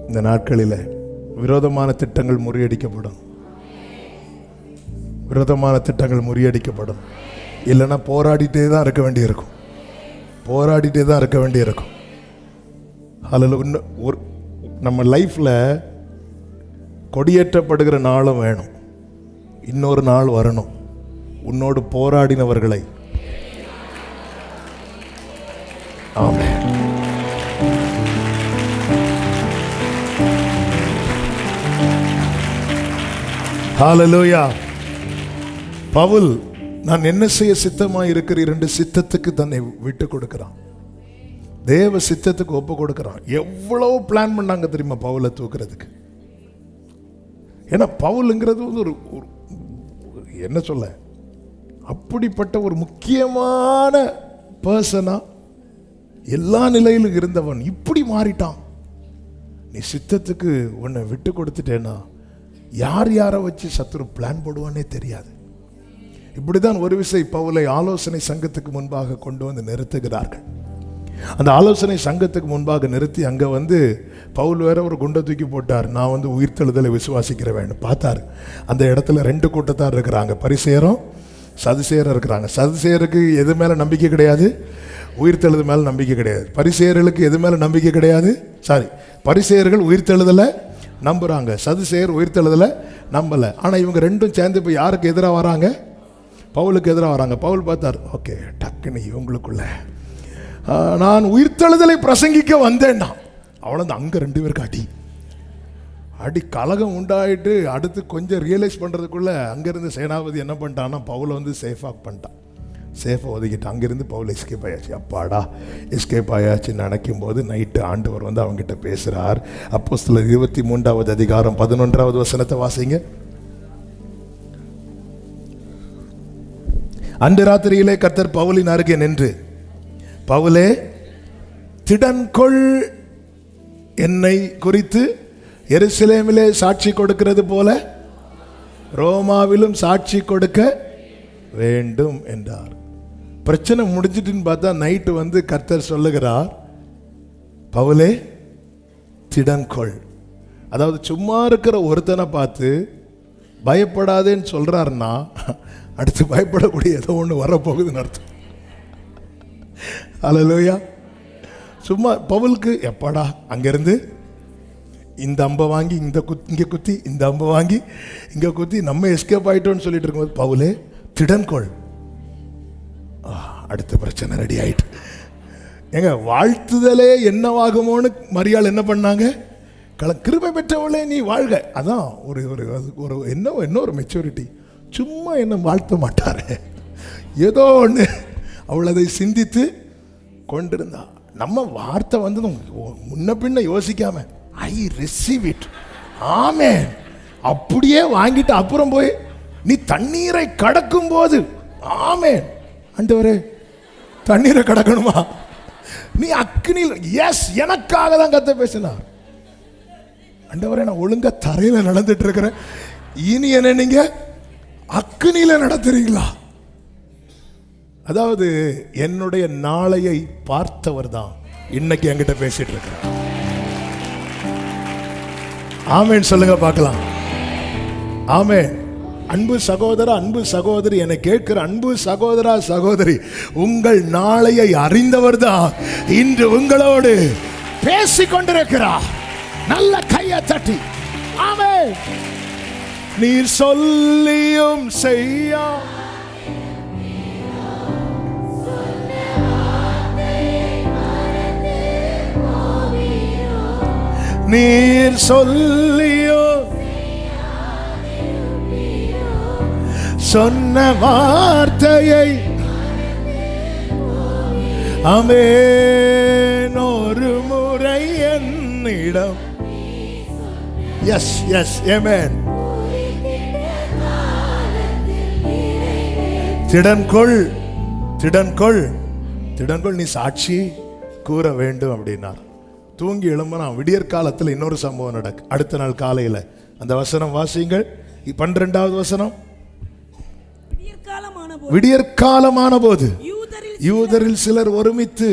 Speaker 1: இந்த நாட்களில் விரோதமான திட்டங்கள் முறியடிக்கப்படும். விரோதமான திட்டங்கள் முறியடிக்கப்படும். இல்லைன்னா போராடிட்டே தான் இருக்க வேண்டியிருக்கும். அதில் நம்ம லைஃப்ல கொடியேற்றப்படுகிற நாளும் வேணும். இன்னொரு நாள் வரணும், உன்னோடு போராடினவர்களை ஆமென். ஹல்லேலூயா. பவுல் நான் என்ன செய்ய சித்தமாய் இருக்கிறேன் என்று சித்தத்துக்கு தன்னை விட்டு கொடுக்கிறான். தேவ சித்தத்துக்கு ஒப்பு கொடுக்கிறான். எவ்வளவு பிளான் பண்ணாங்க தெரியுமா பவுலை தூக்குறதுக்கு? ஏன்னா பவுலுங்கிறது ஒரு என்ன சொல்ல, அப்படிப்பட்ட ஒரு முக்கியமான பர்சனா எல்லா நிலையிலும் இருந்தவன் இப்படி மாறிட்டான். நீ சித்தத்துக்கு உன்னை விட்டு கொடுத்துட்டேன்னா யார் யாரை வச்சு சத்துரு பிளான் போடுவானே தெரியாது. இப்படிதான் ஒரு விசை பவுலை ஆலோசனை சங்கத்துக்கு முன்பாக கொண்டு வந்து நிறுத்துகிறார்கள். அந்த ஆலோசனை சங்கத்துக்கு முன்பாக நிறுத்தி அங்க பவுல் வேற ஒரு குண்டை தூக்கி போட்டார். நான் உயிர்த்தெழுதலை விசுவாசிக்கிறேன் பார்த்தாரு. அந்த இடத்துல ரெண்டு கூட்டத்தார் இருக்கிறாங்க, பரிசேயரும் சதுசேயரும் இருக்கிறாங்க. சதுசேயருக்கு எது மேல நம்பிக்கை கிடையாது? உயிர்த்தெழுது மேல நம்பிக்கை கிடையாது. பரிசேயர்களுக்கு எது மேல நம்பிக்கை கிடையாது? பரிசேயர்கள் உயிர்த்தெழுதலை நம்புறாங்க, சதுசேயர் உயிர்த்தெழுதலை நம்பல. ஆனா இவங்க ரெண்டும் சேர்ந்து இப்ப யாருக்கு எதிராக வராங்க? பவுலுக்கு எதிராக வராங்க. பவுல் பார்த்தார், ஓகே டக்குன்னு இவங்களுக்குள்ள நான் உயிர்த்தெழுதலை பிரசங்கிக்க வந்தேன்னா அவ்வளோதான். அங்கே ரெண்டு பேருக்கு அடி கலகம் உண்டாயிட்டு அடுத்து கொஞ்சம் ரியலைஸ் பண்ணுறதுக்குள்ள அங்கேருந்து சேனாபதி என்ன பண்ணிட்டான்னா பவுலை சேஃபாக பண்ணிட்டான். சேஃபாக ஒதுக்கிட்டு அங்கேருந்து பவுல் எஸ்கேப் ஆயாச்சு. அப்பாடா எஸ்கேப் ஆயாச்சுன்னு நினைக்கும் போது நைட்டு ஆண்டவர் அவங்ககிட்ட பேசுகிறார். அப்போஸ்தலர் 23வது அதிகாரம் 11வது வசனத்தை வாசிங்க. அன்று ராத்திரியிலே கர்த்தர் பவுலின் அருகே நின்று, பவுலே திடன்கொள், என்னை குறித்து எருசலேமிலே சாட்சி கொடுக்கிறது போல ரோமாவிலும் சாட்சி கொடுக்க வேண்டும் என்றார். பிரச்சனை முடிஞ்சிட்டுன்னு பார்த்தா நைட்டு வந்து கர்த்தர் சொல்லுகிறார், பவுலே திடன்கொள். அதாவது சும்மா இருக்கிற ஒருத்தனை பார்த்து பயப்படாதேன்னு சொல்றாருன்னா அடுத்து பயப்படக்கூடிய ஏதோ ஒன்று வரப்போகுதுன்னு அர்த்தம். அல்லேலூயா. சும்மா பவுலுக்கு எப்படா அங்கிருந்து இந்த அம்பை வாங்கி இங்கே குத்தி, இந்த அம்பை வாங்கி இங்கே குத்தி நம்ம எஸ்கேப் ஆயிட்டோம்னு சொல்லிட்டு இருக்கும்போது, பவுலே திடன்கொள், அடுத்த பிரச்சனை ரெடி ஆயிட்டு. ஏங்க வாழ்த்துதலே என்னவாகுமோன்னு மரியாள் என்ன பண்ணாங்க, கிருபை பெற்றவளே நீ வாழ்க. அதான் ஒரு ஒரு இன்னொரு மெச்சூரிட்டி. சும்மா என்ன வாழ்த்த மாட்டாரு, ஏதோ ஒன்று அவள் அதை சிந்தித்து கொண்டிருந்தா. நம்ம வார்த்தை வந்து முன்ன பின்ன யோசிக்காம ஐ ரிசீவ் இட், ஆமென், அப்படியே வாங்கிட்டு அப்புறம் போய் நீ தண்ணீரை கடக்கும் போது ஆமென் ஆண்டவரே தண்ணீரை கடக்கணுமா, நீ அக்னியில், எஸ் எனக்காக தான் கத்த பேசினார். ஆண்டவரே நான் ஒழுங்கா தரையில நடந்துட்டு இருக்கிறேன், இனி என்ன நீங்க அக்னியில நடத்துறீங்களா? அதாவது என்னுடைய நாளையை பார்த்தவர் தான் இன்னைக்கு என்கிட்ட பேசிட்டு இருக்கிறார். ஆமென் சொல்லுங்க பார்க்கலாம். ஆமென். அன்பு சகோதரா, அன்பு சகோதரி, என்னை கேட்கிற அன்பு சகோதரா சகோதரி, உங்கள் நாளையை அறிந்தவர் தான் இன்று உங்களோடு பேசிக் கொண்டிருக்கிறார். நல்ல கையை தட்டி ஆமென். நீர் சொல்லியும் செய்யா நீர் சொல்லியோ சொன்ன வார்த்தையை ஆமென் ஒரு முறை என்னிடம், எஸ் எஸ் ஆமென், திடன்கொள் திடன்கொள் திடன்கொள், நீ சாட்சி கூற வேண்டும் அப்படின்னார். தூங்கி எழும்பனா விடியற் காலத்தில் இன்னொரு சம்பவம் நடக்கு. அடுத்த நாள் காலையில் அந்த வசனம் வாசியுங்கள். 12வது வசனம். விடியற்காலமான போது யூதரில் சிலர் ஒருமித்து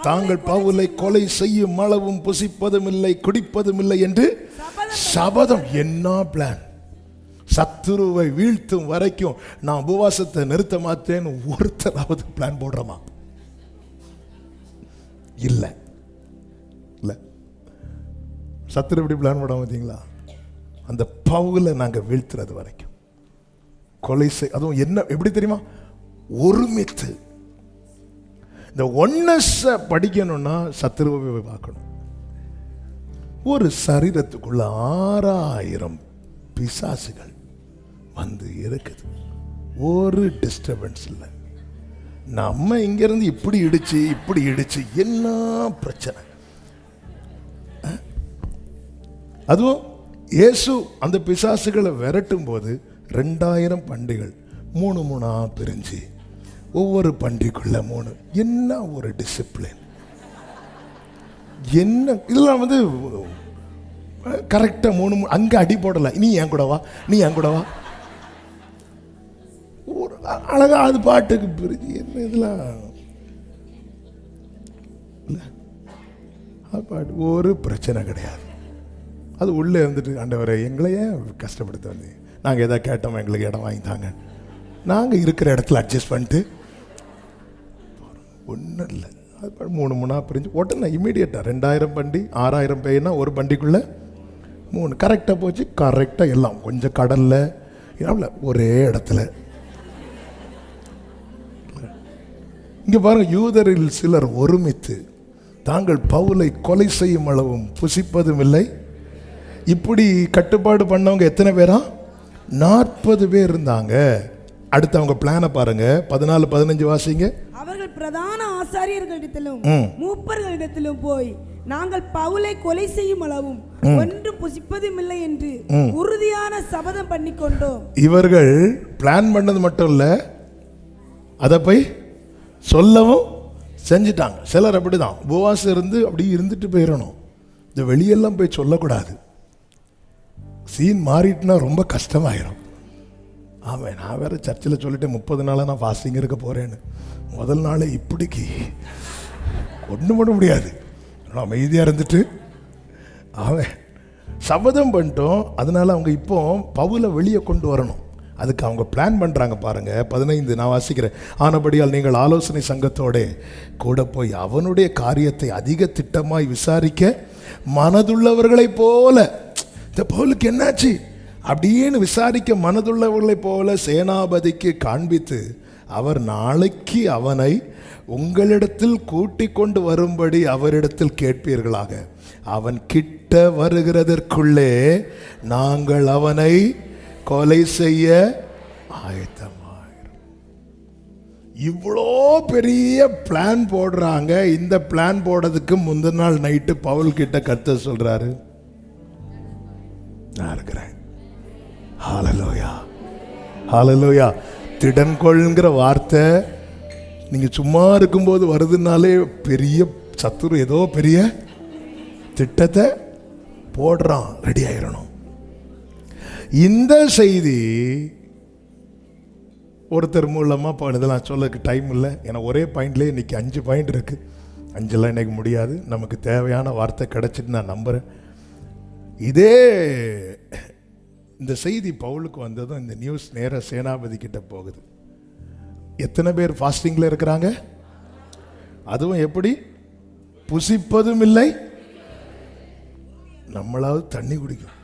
Speaker 1: தாங்கள் பவுலை கொலை செய்யும் அளவும் புசிப்பதும் இல்லை குடிப்பதும் இல்லை என்று சபதம். என்ன பிளான்! சத்துருவை வீழ்த்தும் வரைக்கும் நான் உபவாசத்தை நிறுத்த மாட்டேன்னு ஒருத்தராவது பிளான் போடுறோமா? இல்லை இல்லை. சத்துரு எப்படி பிளான் போட பார்த்தீங்களா? அந்த பவுலை நாங்கள் வீழ்த்துறது வரைக்கும் கொலை செய், அதுவும் என்ன எப்படி தெரியுமா, ஒருமித்து. இந்த ஒன்னஸ் படிக்கணும்னா சத்துருவை பார்க்கணும். ஒரு சரீரத்துக்குள்ள 6000 பிசாசுகள் வந்து இருக்குது, ஒரு டிஸ்டர்பன்ஸ் இல்லை. நம்ம இங்கிருந்து இப்படி இடிச்சு என்ன பிரச்சனை. அதுவும் இயேசு அந்த பிசாசுகளை விரட்டும் போது 2000 பண்டிகள் 3 பிரிஞ்சு ஒவ்வொரு பண்டிக்குள்ள 3. என்ன ஒரு டிசிப்ளின்! என்ன இதெல்லாம் வந்து கரெக்டா 3 அங்க அடி போடல, நீ என் கூட வா, நீ என் கூட வா, ஒரு அழகா அது பாட்டுக்கு பிரிஞ்சு. என்ன இதெல்லாம் பாட்டு, ஒரு பிரச்சனை கிடையாது. அது உள்ளே இருந்துட்டு, ஆண்டவரே எங்களை ஏன் கஷ்டப்படுத்த வந்து, நாங்கள் எதாவது கேட்டோம் எங்களுக்கு இடம் வாங்கி தாங்க, நாங்கள் இருக்கிற இடத்துல அட்ஜஸ்ட் பண்ணிட்டு ஒன்றும் இல்லை. அது 3 பிரிஞ்சு உடனே இமீடியட்டாக 2000 பண்டி 6000 பேய்னா ஒரு பண்டிக்குள்ளே 3 கரெக்டாக போச்சு. கரெக்டாக எல்லாம் கொஞ்சம் கடலில் ஒரே இடத்துல. இங்கே பாருங்க, யூதரில் சிலர் ஒருமித்து தாங்கள் பவுலை கொலை செய்யும் அளவும் புசிப்பதும் இல்லை. இப்படி கட்டுப்பாடு பண்ணவங்க எத்தனை பேரா? 40 பேர் இருந்தாங்க. அடுத்து அவங்க பிளானை பாருங்க. 14-15 வாசிங்க.
Speaker 2: அவர்கள் பிரதான ஆசாரியர்களிடத்திலும் மூப்பர்களிடத்திலும் போய் நாங்கள் பவுலை கொலை செய்யும் அளவும் ஒன்றும் புசிப்பதும் இல்லை என்று உறுதியான சபதம் பண்ணி கொண்டோம். இவர்கள்
Speaker 1: பிளான் பண்ணது மட்டும் இல்ல, அதை போய் சொல்லவும் செஞ்சுட்டாங்க. சிலர் அப்படிதான் உபவாசம் இருந்து அப்படி இருந்துட்டு போயிடணும். இந்த வெளியெல்லாம் போய் சொல்லக்கூடாது. சீன் மாறிட்டுனா ரொம்ப கஷ்டமாயிரும். ஆமாம், நான் வேற சர்ச்சில் சொல்லிட்டேன் 30 நாளாக நான் ஃபாஸ்டிங் இருக்க போகிறேன்னு. முதல் நாளே இப்படிக்கு ஒன்றும் பண்ண முடியாது, அமைதியாக இருந்துட்டு அவன் சபதம் பண்ணிட்டோம். அதனால அவங்க இப்போ பவுலை வெளியே கொண்டு வரணும். அதுக்கு அவங்க பிளான் பண்ணுறாங்க பாருங்க. 15 நான் வாசிக்கிறேன். ஆனபடியால் நீங்கள் ஆலோசனை சங்கத்தோட கூட போய் அவனுடைய காரியத்தை அதிக திட்டமாய் விசாரிக்க மனதுள்ளவர்களைப் போல, இந்த பவுலுக்கு என்னாச்சு அப்படின்னு விசாரிக்க மனதுள்ளவர்களைப் போல சேனாபதிக்கு காண்பித்து அவர் நாளைக்கு அவனை உங்களிடத்தில் கூட்டிக் கொண்டு வரும்படி அவரிடத்தில் கேட்பீர்களாக. அவன் கிட்ட வருகிறதற்குள்ளே நாங்கள் அவனை கொலை செய்ய ஆயத்தமாயிரும். இவ்வளோ பெரிய பிளான் போடுறாங்க. இந்த பிளான் போடுறதுக்கு முந்தின நாள் நைட்டு பவுல் கிட்ட கர்த்தர் சொல்றாரு, நான் இருக்கிறேன். ஹல்லேலூயா, ஹல்லேலூயா. திடன்கொள்ங்கிற வார்த்தை நீங்க சும்மா இருக்கும்போது வருதுனாலே பெரிய சத்துரு ஏதோ பெரிய திட்டத்தை போடுறான், ரெடி ஆயிரணும். இந்த செய்தி ஒருத்தர் மூலமாக இதெல்லாம் சொல்ல டைம் இல்லை. ஏன்னா ஒரே பாயிண்ட்லேயே இன்னைக்கு 5 பாயிண்ட் இருக்கு. 5 இன்னைக்கு முடியாது. நமக்கு தேவையான வார்த்தை கிடைச்சிட்டு நான் நம்புறேன். இதே இந்த செய்தி பவுலுக்கு வந்ததும் இந்த நியூஸ் நேர சேனாபதி கிட்ட போகுது. எத்தனை பேர் ஃபாஸ்டிங்ல இருக்கிறாங்க? அதுவும் எப்படி? புசிப்பதும் இல்லை, நம்மளாவது தண்ணி குடிக்கும்.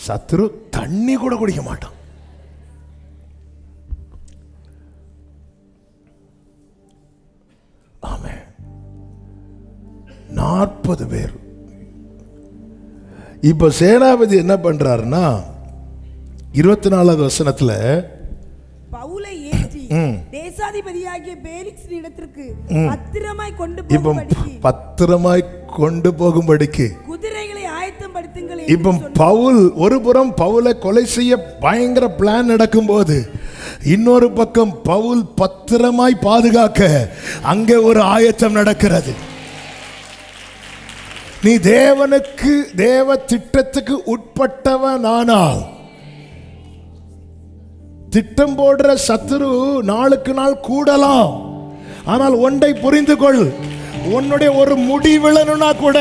Speaker 1: சத்துரு தண்ணி கூட குடிக்க மாட்டான். ஆமென். 40 பேர். இப்ப சேனாபதி என்ன பண்றாருன்னா 24வது வசனத்துல
Speaker 2: பவுலை ஏற்றி தேசாதிபதியாகிய பேலிக்ஸ் இடத்திற்கு
Speaker 1: பத்திரமாய் கொண்டு போகும்படிக்கு
Speaker 2: குதிரைகளை ஆயத்தப்படுத்துங்கள்.
Speaker 1: இப்ப பவுல் ஒரு புறம் பவுலை கொலை செய்ய பயங்கர பிளான் நடக்கும் போது, இன்னொரு பக்கம் பவுல் பத்திரமாய் பாதுகாக்க அங்கே ஒரு ஆயத்தம் நடக்கிறது. நீ தேவனுக்கு தேவ திட்டத்துக்கு உட்பட்டவனானால், திட்டம் போடுற சத்துரு நாளுக்கு நாள் கூடலாம். ஆனால் ஒன்றை புரிந்து கொள், உன்னுடைய ஒரு முடி விழணும்னா கூட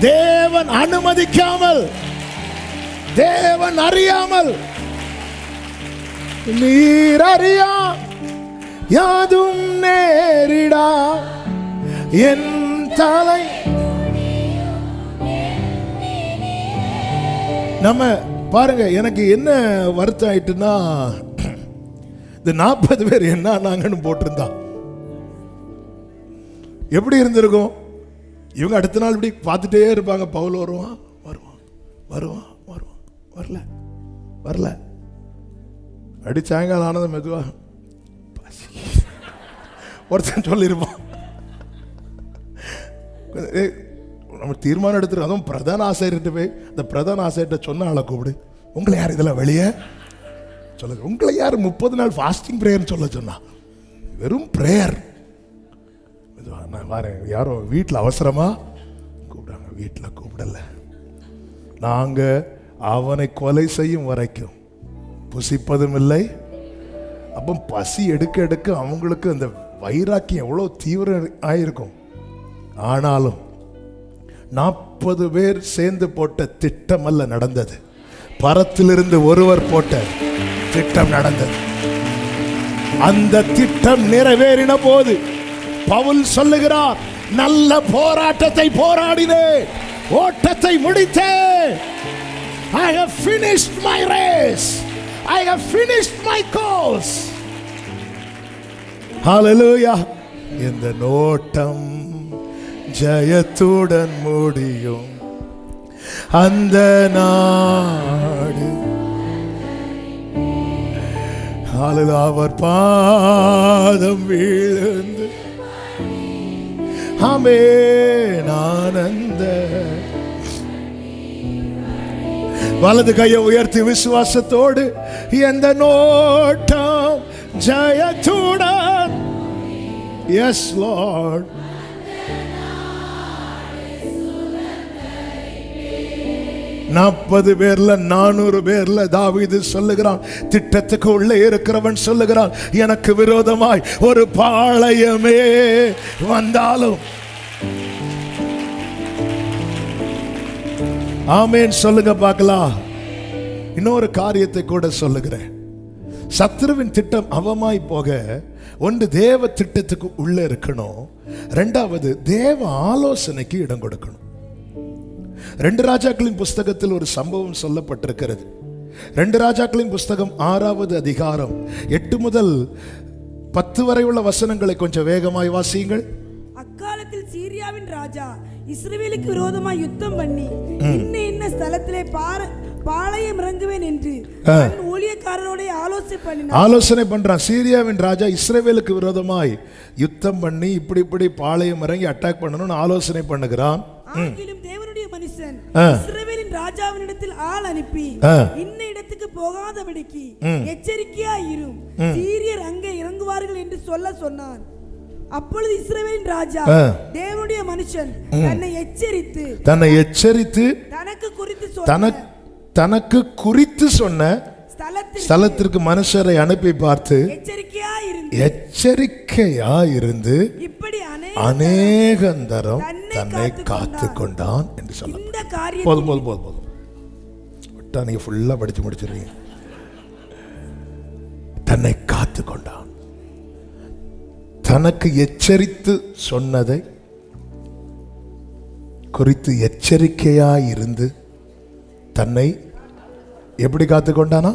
Speaker 1: தேவன் அனுமதிக்காமல், தேவன் அறியாமல், நீர் அறியா யாதும் நேரிடா என் தலை. நம்ம பாருங்க, எனக்கு என்ன வருத்தம் ஆயிட்டுன்னா, இந்த 40 பேர் என்ன நாங்கன்னு போட்டிருந்தா எப்படி இருந்திருக்கும்? இவங்க அடுத்த நாள் இப்படி பார்த்துட்டே இருப்பாங்க. பவுல் வருவான் வருவான் வருவான் வருவான், வரல வரல. அடி சாயங்காலம் ஆனது மெதுவா ஒருத்தன் சொல்லியிருப்பான். நம்ம தீர்மானம் எடுத்துருக்கோம். அதுவும் பிரதான ஆசிரியர்கிட்ட போய் அந்த பிரதான ஆசிரியர்கிட்ட சொன்ன ஆளை கூப்பிடு, உங்களை யார் இதெல்லாம் வெளியே சொல்ல, உங்களை யார் 30 நாள் ஃபாஸ்டிங் ப்ரேயர்னு சொல்ல சொன்னா? வெறும் ப்ரேயர். நான் வரேன். யாரோ வீட்டில் அவசரமா கூப்பிடாங்க. வீட்டில் கூப்பிடல. நாங்க அவனை கொலை செய்யும் வரைக்கும் புசிப்பதும் இல்லை. அப்போ பசி எடுக்க எடுக்க அவங்களுக்கு அந்த வைராக்கியம் எவ்வளோ தீவிரம் ஆயிருக்கும். ஆனாலும் 40 பேர் சேர்ந்து போட்ட திட்டம் அல்ல நடந்தது, பரத்திலிருந்து ஒருவர் போட்ட திட்டம் நடந்தது. அந்த திட்டம் நிறைவேறின போது பவுல் சொல்லுகிறார், நல்ல போராட்டத்தை போராடினேன், ஓட்டத்தை முடித்தேன். I have finished my race. I have finished my course. Hallelujah. இந்த நோட்டம் ஜெயத்துடன் முடியும் அந்த நாடு. அவர் பாதம் வீழ்ந்து ஆமென் ஆனந்த. வலது கையை உயர்த்தி விசுவாசத்தோடு, எந்த நோட்டம் ஜெயத்துடன். Yes Lord. 40 பேர்ல 400 பேர்ல தாவீது சொல்லுகிறான், திட்டத்துக்கு உள்ளே இருக்கிறவன் சொல்லுகிறான், எனக்கு விரோதமாய் ஒரு பாளையமே வந்தாலும். ஆமென் சொல்லுங்க பார்க்கலாம். இன்னொரு காரியத்தை கூட சொல்லுகிறேன். சத்துருவின் திட்டம் அவமாய் போக ஒன்று தேவ திட்டத்துக்கு உள்ள இருக்கணும், ரெண்டாவது தேவ ஆலோசனைக்கு இடம் கொடுக்கணும். 2 ராஜாக்களின் புஸ்தகத்தில் ஒரு சம்பவம் சொல்லப்பட்டிருக்கிறது. 2 ராஜாக்களின் புஸ்தகம் 6வது அதிகாரம் 8 முதல் 10 வரை உள்ள வசனங்களை கொஞ்சம் வேகமாய் வாசியுங்கள்.
Speaker 2: அக்காலத்தில் சீரியாவின் ராஜா இஸ்ரவேலுக்கு விரோதமாய் யுத்தம் பண்ணி இன்ன ஸ்தலத்திலே பாளையம் இறங்குவேன் என்று ஊழியக்காரரோட ஆலோசனை பண்றான். சீரியாவின் ராஜா இஸ்ரவேலுக்கு விரோதமாய் யுத்தம் பண்ணி இப்படி பாளையம் இறங்கி அட்டாக் பண்ணணும்னு ஆலோசனை பண்ணுகிறான். ஆகிலும் தேவனுடைய மனுஷன் இஸ்ரவேலின் ராஜாவினிடத்தில் ஆள் அனுப்பி இன்ன இடத்துக்கு போகாதபடிக்கு எச்சரிக்கையா இரும், சீரியர் அங்கே இறங்குவார்கள் என்று சொன்னான். அப்பொழுது இஸ்ரவேலின் ராஜா தேவனுடைய மனுஷன் தன்னை எச்சரித்து
Speaker 1: தனக்கு குறித்து சொன்ன ஸ்தலத்திற்கு மனுஷரை அனுப்பி பார்த்து எச்சரிக்கையா இருந்து இப்படி அநேகந்தரம் தன்னை காத்து கொண்டான் என்று சொல்ல. போதும் நீங்க ஃபுல்லா படிச்சு முடிச்சிருக்கீங்க. தன்னை காத்து கொண்டான், தனக்கு எச்சரித்து சொன்னதை குறித்து எச்சரிக்கையா இருந்து தன்னை எப்படி காத்து கொண்டானா?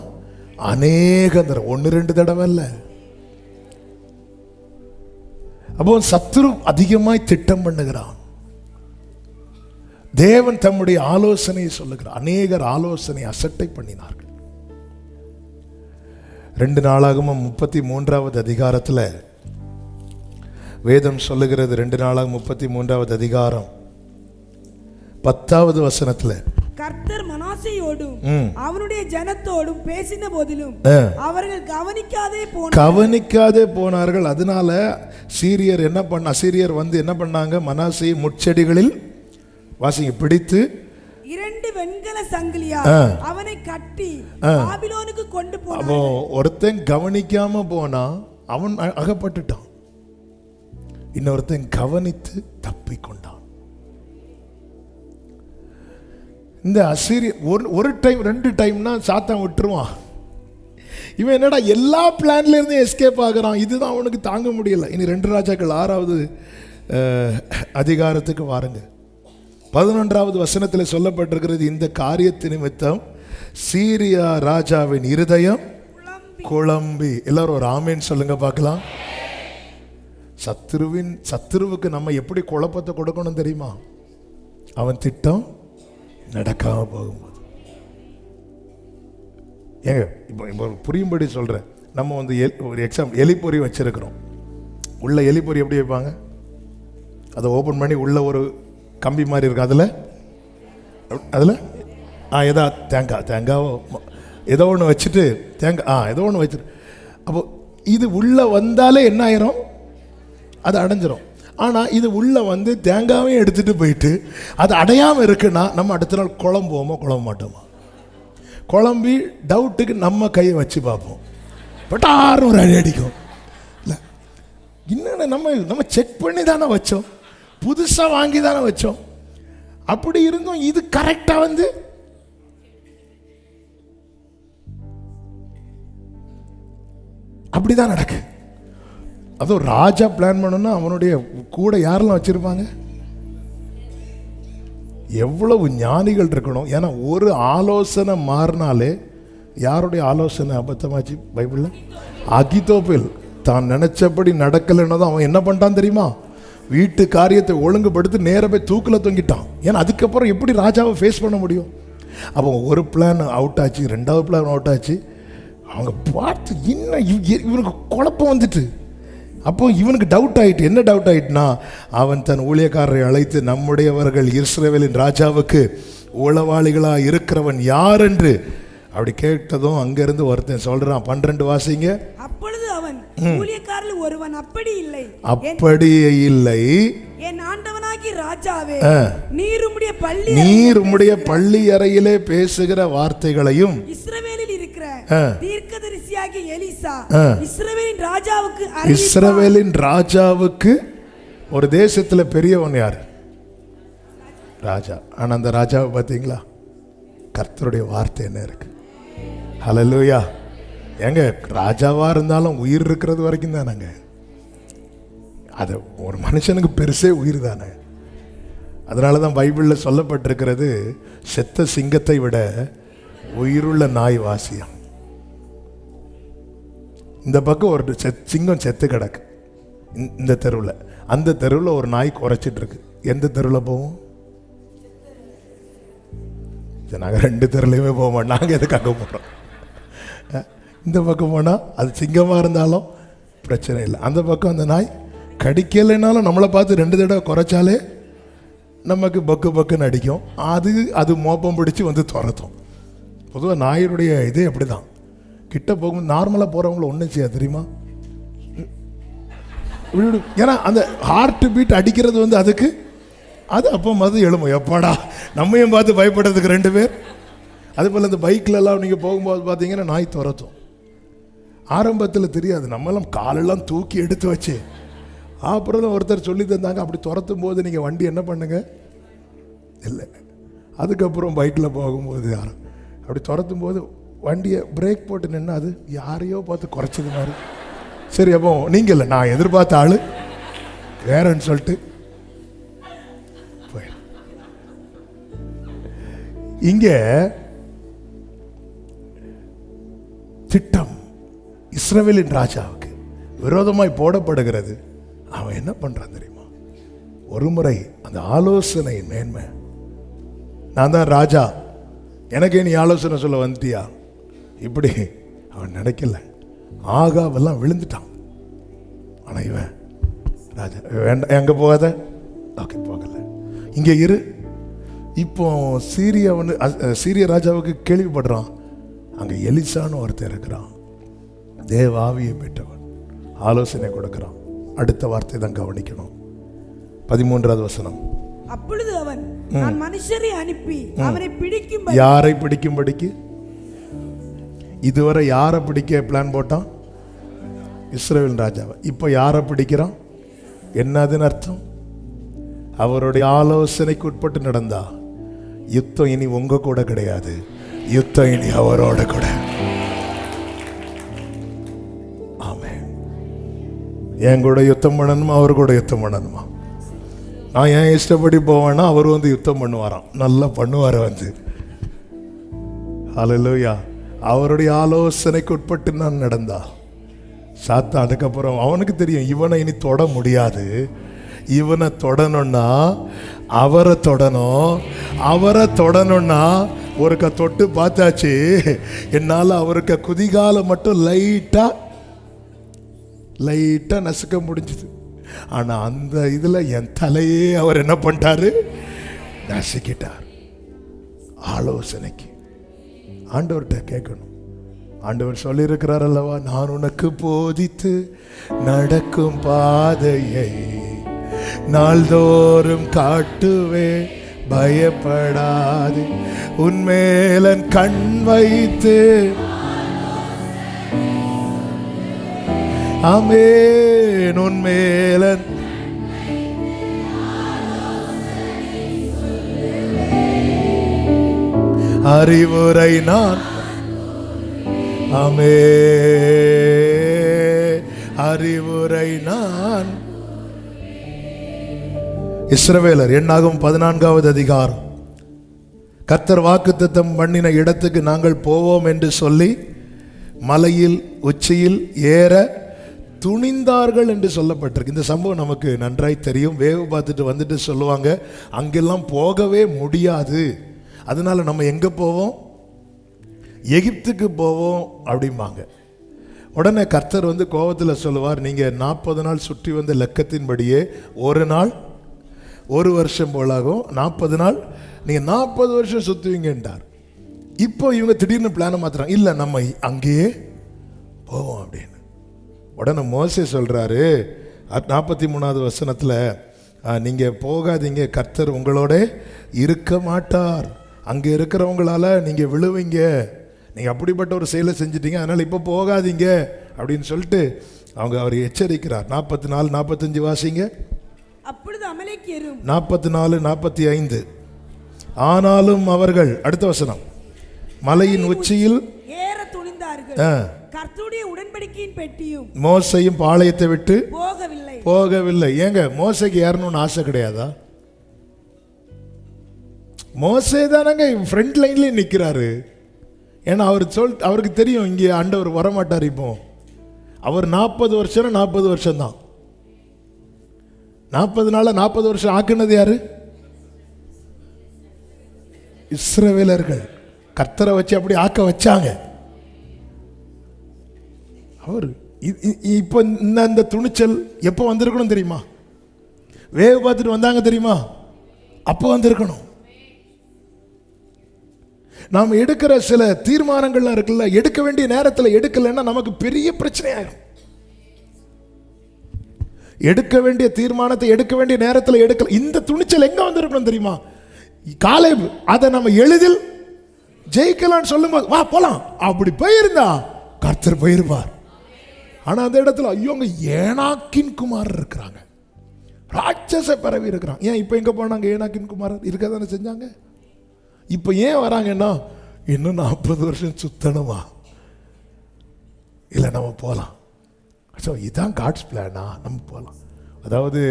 Speaker 1: அநேக தடவை, 1-2 தடவை அல்ல. அப்போ சத்துரு அதிகமாய் திட்டம் பண்ணுகிறான். தேவன் தம்முடைய ஆலோசனையை சொல்லுகிறார். அநேகர் ஆலோசனை அசட்டை பண்ணினார்கள். 2 நாளாகமும் 33வது அதிகாரத்தில் வேதம் சொல்லுகிறது. 2 நாளாக 33வது அதிகாரம் 10வது வசனத்துல
Speaker 2: கர்த்தர் மனாசேயோடும் அவனுடைய ஜனத்தோடும் பேசின போதிலும் அவர்கள் கவனிக்காதே போனார்கள். அதனால அசீரியர் வந்து என்ன பண்ணாங்க? மனாசேயை முட்செடிகளில் வாசிங்க பிடித்து 2 வெண்கல சங்கிலியா அவனை கட்டி பாபிலோனுக்கு கொண்டு போனார்கள்.
Speaker 1: அப்போ ஒருத்தன் கவனிக்காம போனா அவன் அகப்பட்டுட்டான், இன்னொருத்தன் கவனித்து தப்பிக்கொண்டான். இந்த அசீரியர் ஒரு டைம் 2 டைம்னா சாத்தான் விட்டுருவான். இவன் என்னடா எல்லா பிளான்ல இருந்து எஸ்கேப் ஆகிறான், இதுதான் அவனுக்கு தாங்க முடியல. இனி 2 ராஜாக்கள் 6வது அதிகாரத்துக்கு வாருங்க. 11வது வசனத்தில் சொல்லப்பட்டிருக்கிறது, இந்த காரியத்து நிமித்தம் சீரியா ராஜாவின் இருதயம் குழம்பி. எல்லாரும் ஒரு ஆமேன் சொல்லுங்க பார்க்கலாம். சத்துருவுக்கு நம்ம எப்படி குழப்பத்தை கொடுக்கணும் தெரியுமா? அவன் திட்டம் நடக்காம போகும்போது. ஏங்க இப்போ புரியும்படி சொல்றேன். நம்ம வந்து ஒரு எக்ஸாம்பிள், எலிப்பொறி வச்சிருக்கிறோம். உள்ள எலிப்பொறி எப்படி வைப்பாங்க? அதை ஓப்பன் பண்ணி உள்ள ஒரு கம்பி மாதிரி இருக்கு, அதில் ஏதோ தேங்காவோ ஏதோ ஒன்று வச்சுட்டு ஏதோ ஒன்று வச்சுட்டு, அப்போ இது உள்ள வந்தாலே என்ன ஆயிரும்? அது அடைஞ்சிரும். ஆனால் இது உள்ளே வந்து தேங்காவையும் எடுத்துகிட்டு போயிட்டு அது அடையாமல் இருக்குன்னா நம்ம அடுத்த நாள் குழம்புவோமோ குழம்ப மாட்டோமா? குழம்பி டவுட்டுக்கு நம்ம கையை வச்சு பார்ப்போம், பட் ஆறும் ஒரு அடி அடிக்கும். இல்லை இன்னொன்று நம்ம செக் பண்ணி தானே வச்சோம், புதுசாக வாங்கி தானே வச்சோம். அப்படி இருந்தும் இது கரெக்டாக வந்து அப்படிதான் நடக்கு. அதுவும் ராஜா பிளான் பண்ணணும்னா அவனுடைய கூட யாரெல்லாம் வச்சிருப்பாங்க? எவ்வளவு ஞானிகள் இருக்கணும். ஏன்னா ஒரு ஆலோசனை மாறினாலே, யாருடைய ஆலோசனை அபத்தமாச்சு பைபிளில்? அகிதோப்பேல் தான் நினைச்சபடி நடக்கலைன்னு தான் அவன் என்ன பண்ணிட்டான் தெரியுமா? வீட்டு காரியத்தை ஒழுங்குபடுத்தி நேர போய் தூக்கில் தொங்கிட்டான். ஏன்னா அதுக்கப்புறம் எப்படி ராஜாவை ஃபேஸ் பண்ண முடியும்? அப்போ ஒரு பிளான் அவுட் ஆச்சு, 2வது பிளான் அவுட் ஆச்சு. அவங்க பார்த்து இன்னும் இவனுக்கு குழப்பம் வந்துட்டு, அப்போ இவனுக்கு டவுட் ஆயிட்டு. என்ன டவுட் ஆயிட்டுனா, அவன் தன் ஊழியக்காரரை அழைத்து, நம்முடையவர்கள் இஸ்ரவேலின் ராஜாவுக்கு உளவாளிகளாக இருக்கிறவன் யார் என்று அப்படி கேட்டதும் அங்கிருந்து ஒருத்தன் சொல்றான். 12 வாசிங்க.
Speaker 2: அப்பொழுது அவன் ஊழியக்காரரில் ஒருவன், அப்படி இல்லை,
Speaker 1: என்
Speaker 2: தேவனாகி ராஜாவே, நீர்
Speaker 1: உம்முடைய பள்ளி அறையிலே பேசுகிற வார்த்தைகளையும்
Speaker 2: இஸ்ரவேலில் இருக்கிற தீர்க்கதரிசியாகிய எலிசா
Speaker 1: இஸ்ரவேலின் ராஜாவுக்கு ஒரு தேசத்துல பெரியவன் யாரு? ராஜா. ஆனா அந்த ராஜாவை பார்த்தீங்களா? கர்த்தருடைய வார்த்தை என்ன இருக்கு? ஹல்லேலூயா. எங்க ராஜாவா இருந்தாலும் உயிர் இருக்கிறது வரைக்கும் தானங்க. அது ஒரு மனுஷனுக்கு பெருசே உயிர் தானே. அதனாலதான் பைபிள்ல சொல்லப்பட்டிருக்கிறது, செத்த சிங்கத்தை விட உயிருள்ள நாய் வாசியம். இந்த பக்கம் ஒரு சிங்கம் செத்து கிடக்கு இந்த தெருவில், அந்த தெருவில் ஒரு நாய் குறைச்சிட்டு இருக்கு. எந்த தெருவில் போவோம்? நாங்கள் ரெண்டு தெருலையுமே போக மாட்டோம். நாங்கள் எதுக்கு அங்கே போகிறோம்? இந்த பக்கம் போனால் அது சிங்கமாக இருந்தாலும் பிரச்சனை இல்லை. அந்த பக்கம் அந்த நாய் கடிக்கலைனாலும் நம்மளை பார்த்து 2 தடவை குறைச்சாலே நமக்கு பக்கு பக்குன்னு அடிக்கும். அது மோப்பம் பிடிச்சி வந்து துரத்தும். பொதுவாக நாயினுடைய இதே அப்படி தான். கிட்ட போகும்போது நார்மலாக போகிறவங்கள ஒன்றும் செய்யாது தெரியுமா? ஏன்னா அந்த ஹார்ட் பீட் அடிக்கிறது வந்து அதுக்கு அது அப்போ மது எழுமும். எப்பாடா நம்மையும் பார்த்து பயப்படுறதுக்கு 2 பேர். அதுபோல் இந்த பைக்கிலலாம் நீங்கள் போகும்போது பார்த்தீங்கன்னா நாய் துரத்தும். ஆரம்பத்தில் தெரியாது, நம்மளாம் காலெல்லாம் தூக்கி எடுத்து வச்சு. அப்புறம் தான் ஒருத்தர் சொல்லி தந்தாங்க, அப்படி துரத்தும் போது நீங்கள் வண்டி என்ன பண்ணுங்க இல்லை. அதுக்கப்புறம் பைக்கில் போகும்போது யாரும் அப்படி துரத்தும் போது வண்டியை பிரேக் போட்டு நின்று அது யாரையோ பார்த்து குறைச்சது மாதிரி. சரி, அப்போ நீங்கள் இல்லை, நான் எதிர்பார்த்த ஆள் வேறன்னு சொல்லிட்டு போய் இங்கே திட்டம் இஸ்ரவேலின் ராஜாவுக்கு விரோதமாய் போடப்படுகிறது. அவன் என்ன பண்றான் தெரியுமா? ஒரு முறை அந்த ஆலோசனை மேன்மை, நான் தான் ராஜா, எனக்கே நீ ஆலோசனை சொல்ல வந்துட்டியா, இப்படி அவன் நினைக்கல. ஆகாவெல்லாம் விழுந்துட்டான். ஆனா இவன் ராஜா வேண்டாம், எங்க போகாத, ஓகே போகல, இங்க இரு. இப்போ சீரிய ராஜாவுக்கு கேள்விப்படுறான், அங்க எலிசான்னு ஒருத்தர் இருக்கிறான், தேவ ஆவியை பெற்றவன், ஆலோசனை கொடுக்கிறான். அடுத்த வார்த்தை தான் கவனிக்கணும். 13வது வசனம்.
Speaker 2: அப்பொழுது அவன், நான் மனுஷரை அனுப்பி அவனை பிடிக்கும்.
Speaker 1: யாரை பிடிக்கும்படிக்கு? இதுவரை யாரை பிடிக்க பிளான் போட்டான்? இஸ்ரவேல் ராஜாவை. இப்போ யாரை பிடிக்கிறான்? என்னதுன்னு அர்த்தம்? அவருடைய ஆலோசனைக்கு உட்பட்டு நடந்தா யுத்தம் இனி உங்க கூட கிடையாது, யுத்தம் இனி அவரோட கூட. என் கூட யுத்தம் பண்ணணுமா, அவர் கூட யுத்தம் பண்ணணுமா? நான் ஏன் இஷ்டப்படி போவேன்னா அவர் வந்து யுத்தம் பண்ணுவாராம், நல்லா பண்ணுவார் வந்து. ஹல்லேலூயா. அவருடைய ஆலோசனைக்கு உட்பட்டு நான் நடந்தா சாத்தான் அதுக்கப்புறம் அவனுக்கு தெரியும் இவனை இனி தொட முடியாது. இவனை தொடணும்னா அவரை தொடணும், அவரை தொடணும்னா ஒருக்க தொட்டு பார்த்தாச்சு, என்னால் அவருக்கு குதிகால மட்டும் லைட்டா நசுக்க முடிஞ்சது. ஆனா அந்த இதுல என் தலையே அவர் என்ன பண்ணிட்டாரு? நசுக்கிட்டார். ஆலோசனைக்கு ஆண்டவர்கிட்ட கேட்கணும். ஆண்டவர் சொல்லி இருக்கிறார் அல்லவா, நான் உனக்கு போதித்து நடக்கும் பாதையை நாள்தோறும் காட்டுவே, பயப்படாது, உன்மேலன் கண் வைத்து. ஆமென். உன்மேலன் அறிவுரை நான், ஆமே அறிவுரை நான். இஸ்ரவேலர் என்னாகும் 14வது அதிகாரம். கர்த்தர் வாக்குத்தத்தம் பண்ணின இடத்துக்கு நாங்கள் போவோம் என்று சொல்லி மலையில் உச்சியில் ஏற துணிந்தார்கள் என்று சொல்லப்பட்டிருக்கு. இந்த சம்பவம் நமக்கு நன்றாய் தெரியும். வேவு பார்த்துட்டு வந்துட்டு சொல்லுவாங்க, அங்கெல்லாம் போகவே முடியாது, அதனால நம்ம எங்க போவோம்? எகிப்துக்கு போவோம் அப்படிம்பாங்க. உடனே கர்த்தர் வந்து கோபத்தில் சொல்லுவார், நீங்க 40 நாள் சுற்றி வந்த லக்கத்தின்படியே ஒரு நாள் 1 வருஷம் போலாகும், 40 நாள் நீங்க 40 வருஷம் சுத்துவீங்கன்றார். இப்போ இவங்க திடீர்னு பிளானை மாத்துறாங்க, இல்ல நம்ம அங்கேயே போவோம் அப்படின்னு. உடனே மோசே சொல்றாரு 43வது வசனத்துல, நீங்க போகாதீங்க, கர்த்தர் உங்களோட இருக்க மாட்டார், அங்க இருக்கிறவங்களால நீங்க விழுவீங்க, நீங்க அப்படிப்பட்ட ஒரு செயலை செஞ்சிட்டீங்க, அதனால இப்போ போகாதீங்க அப்படின்னு சொல்லிட்டு அவர் எச்சரிக்கிறார். 44 45 வாசிங்க.
Speaker 2: அப்பொழுது அமலேக்கியரும்
Speaker 1: 44 45. ஆனாலும் அவர்கள், அடுத்த வசனம், மலையின் உச்சியில்
Speaker 2: ஏற துணிந்தார்கள், கர்த்தருடைய உடன்படிக்கையின் பெட்டியும்
Speaker 1: மோசையும் பாளையத்தை விட்டு
Speaker 2: போகவில்லை.
Speaker 1: ஏங்க மோசைக்கு ஏறணும்னு ஆசை கிடையாதா? மோசே தானங்க ஃப்ரண்ட் லைன்லயே நிற்கிறாரு. ஏன்னா அவருக்கு தெரியும் இங்கே ஆண்டவர் வரமாட்டார். இப்போ அவர் 40 வருஷம் 40 வருஷம் தான். 40 நாள் 40 வருஷம் ஆக்குனது யாரு? இஸ்ரவேலர்கள். கர்த்தரை வச்சு அப்படி ஆக்க வச்சாங்க. அவர் இப்போ இந்த துணிச்சல் எப்போ வந்திருக்கணும் தெரியுமா? வேவு பார்த்துட்டு வந்தாங்க தெரியுமா? அப்போ வந்திருக்கணும். நாம் எடுக்கிற சில தீர்மானங்கள்லாம் இருக்குல்ல, எடுக்க வேண்டிய நேரத்தில் எடுக்கலைன்னா நமக்கு பெரிய பிரச்சனை ஆகும். எடுக்க வேண்டிய தீர்மானத்தை எடுக்க வேண்டிய நேரத்தில் எடுக்கல. இந்த துணிச்சல் எங்க வந்திருக்கணும் தெரியுமா? காலேப் அதை நம்ம எளிதில் ஜெயிக்கலாம்னு சொல்லும்போது வா போலாம் அப்படி போயிருந்தா கர்த்தர் போயிருப்பார். ஆனா அந்த இடத்துல ஐயோங்க ஏனாக்கின் குமாரர் இருக்கிறாங்க, ராட்சச பரவி இருக்கிறாங்க. ஏன் இப்போ எங்க போனாங்க? ஏனாக்கின் குமாரர் இருக்க தானே செஞ்சாங்க. இப்போ ஏன் வராங்கன்னா இன்னும் 40 வருஷம் சுத்தணுமா? இல்லை நம்ம போகலாம். ஸோ இதுதான் காட்ஸ் பிளானா, நம்ம போகலாம். அதாவது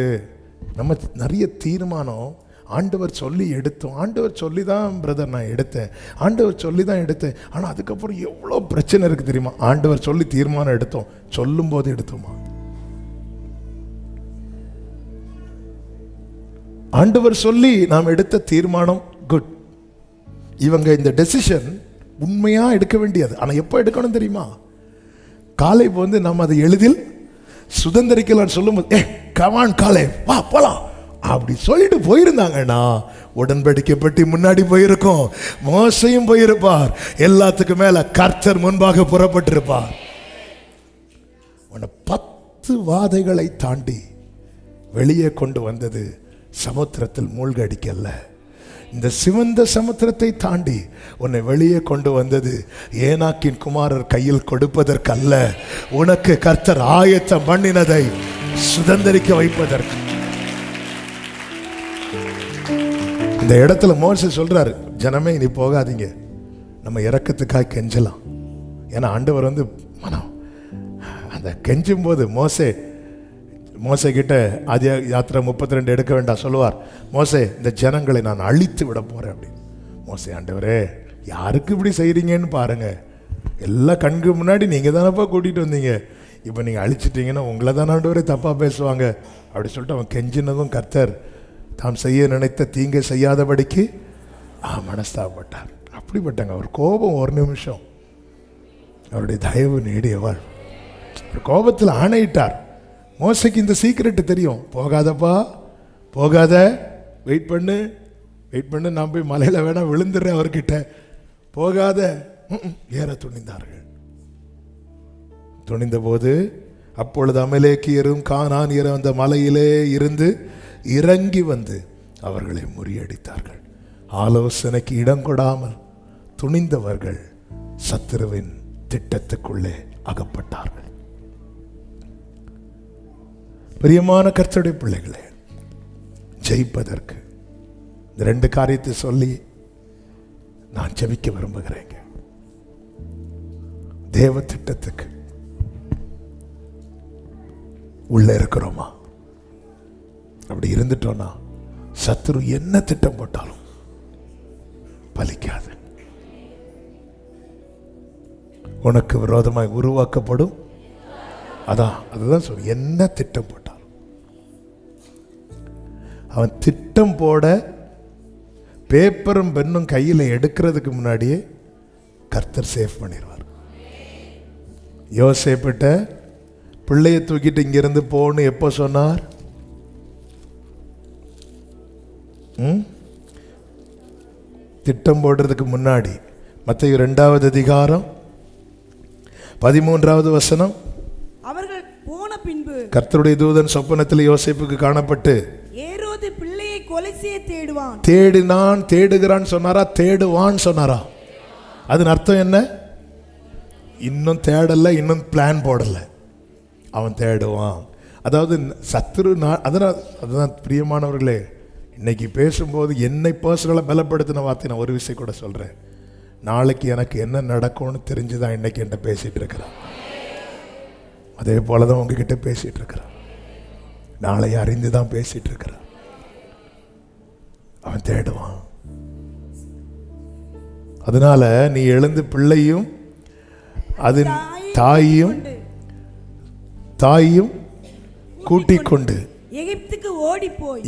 Speaker 1: நம்ம நிறைய தீர்மானம் ஆண்டவர் சொல்லி எடுத்தோம். ஆண்டவர் சொல்லி தான் பிரதர் நான் எடுத்தேன், ஆண்டவர் சொல்லி தான் எடுத்தேன். ஆனால் அதுக்கப்புறம் எவ்வளோ பிரச்சனை இருக்குது தெரியுமா? ஆண்டவர் சொல்லி தீர்மானம் எடுத்தோம், சொல்லும் போது எடுத்தோமா? ஆண்டவர் சொல்லி நாம் எடுத்த தீர்மானம் குட். இவங்க இந்த டெசிஷன் உண்மையா எடுக்க வேண்டியது. ஆனால் எப்போ எடுக்கணும் தெரியுமா? காலேப் வந்து நம்ம அதை எளிதில் சுதந்திரிக்கலான்னு சொல்லும்போது கமான் காலேப் வா போலாம் அப்படி சொல்லிட்டு போயிருந்தாங்கன்னா உடன்படிக்கை பெட்டி முன்னாடி போயிருக்கும், மோசையும் போயிருப்பார், எல்லாத்துக்கும் மேல கர்த்தர் முன்பாக புறப்பட்டிருப்பார். 10 வாதைகளை தாண்டி வெளியே கொண்டு வந்தது சமுத்திரத்தில் மூழ்கடிக்கல்ல, இந்த சிவந்த சமுத்திரத்தை தாண்டி உன்னை வெளியே கொண்டு வந்தது ஏனாக்கின் குமாரர் கையில் கொடுப்பதற்கல்ல, உனக்கு கர்த்தர் ஆயத்தம் பண்ணினதை சுதந்திரிக்க வைப்பதற்கு. இந்த இடத்துல மோசே சொல்றாரு, ஜனமே நீ போகாதீங்க, நம்ம இறக்கத்துக்காக கெஞ்சலாம். ஏன்னா ஆண்டவர் வந்து மனம் அந்த கெஞ்சும் போது மோசே கிட்ட ஆதி யாத்திரை 32 எடுக்க வேண்டாம் சொல்லுவார். மோசே இந்த ஜனங்களை நான் அழித்து விட போறேன் அப்படின்னு. மோசே ஆண்டவரே யாருக்கு இப்படி செய்றீங்கன்னு பாருங்க, எல்லா கண்கு முன்னாடி நீங்க தானப்பா கூட்டிட்டு வந்தீங்க, இப்போ நீங்க அழிச்சிட்டீங்கன்னா உங்களை தானே ஆண்டவரே தப்பா பேசுவாங்க அப்படி சொல்லிட்டு அவன் கெஞ்சினதும் கர்த்தர் தாம் செய்ய நினைத்த தீங்கை செய்யாதபடிக்கு மனஸ்தாபப்பட்டார். அப்படிப்பட்டாங்க அவர் கோபம் ஒரு நிமிஷம், அவருடைய தயவு நீடியவர். கோபத்தில் ஆணையிட்டார். மோசைக்கு இந்த சீக்கிரட்டு தெரியும், போகாதப்பா போகாத, வெயிட் பண்ணு நான் போய் மலையில் வேணா விழுந்துடுறேன் அவர்கிட்ட, போகாத. ஏற துணிந்தார்கள். துணிந்த போது அப்பொழுது அமலேக்கியரும் கானானியரும் அந்த மலையிலே இருந்து இறங்கி வந்து அவர்களை முறியடித்தார்கள். ஆலோசனைக்கு இடம் கொடாமல் துணிந்தவர்கள் சத்துருவின் திட்டத்துக்குள்ளே அகப்பட்டார்கள். பிரியமான கர்த்தருடைய பிள்ளைகளே, ஜெயிப்பதற்கு இந்த 2 காரியத்தை சொல்லி நான் ஜெபிக்க விரும்புகிறேங்க. தேவ திட்டத்துக்கு உள்ள இருக்கிறோமா? அப்படி இருந்துட்டோம்னா சத்துரு என்ன திட்டம் போட்டாலும் பலிக்காது. உனக்கு விரோதமாய் உருவாக்கப்படும், அதுதான் சொல்லு, என்ன திட்டம் போட்டாலும் அவன் திட்டம் போட பேப்பரும் பெண்ணும் கையில் எடுக்கிறதுக்கு முன்னாடியே கர்த்தர் சேஃப் பண்ணிடுவார். யோசேப்பிட்ட பிள்ளைய தூக்கிட்டு இங்கிருந்து போன்னு எப்போ சொன்னார்? திட்டம் போடுறதுக்கு முன்னாடி. மத்தேயு 2வது அதிகாரம் 13வது வசனம்.
Speaker 2: அவர்கள் போன பின்பு
Speaker 1: கர்த்தருடைய தூதன் சொப்பனத்தில் யோசேப்புக்கு காணப்பட்டு
Speaker 2: ஏரோது பிள்ளையை கொலை செய்ய தேடுவான்.
Speaker 1: தேடினான், தேடுகிறான் சொன்னாரா, தேடுவான் சொன்னாரா? அதன் அர்த்தம் என்ன? இன்னும் தேடல, இன்னும் பிளான் போடல, அவன் தேடுவான். அதாவது சத்துரு. அதுதான் பிரியமானவர்களே, இன்னைக்கு பேசும்போது என்னை பர்சனலாக பலப்படுத்தின வார்த்தை நான் ஒரு விஷயம் கூட சொல்கிறேன். நாளைக்கு எனக்கு என்ன நடக்கும்னு தெரிஞ்சுதான் இன்னைக்கு என்கிட்ட பேசிகிட்டு இருக்கிறான். அதே போல தான் உங்ககிட்ட பேசிகிட்டு இருக்கிறான். நாளை அறிந்து தான் பேசிகிட்டு இருக்கிறான். அவன் தேடுவான். அதனால நீ எழுந்து பிள்ளையும் அதன் தாயையும் கூட்டிக் கொண்டு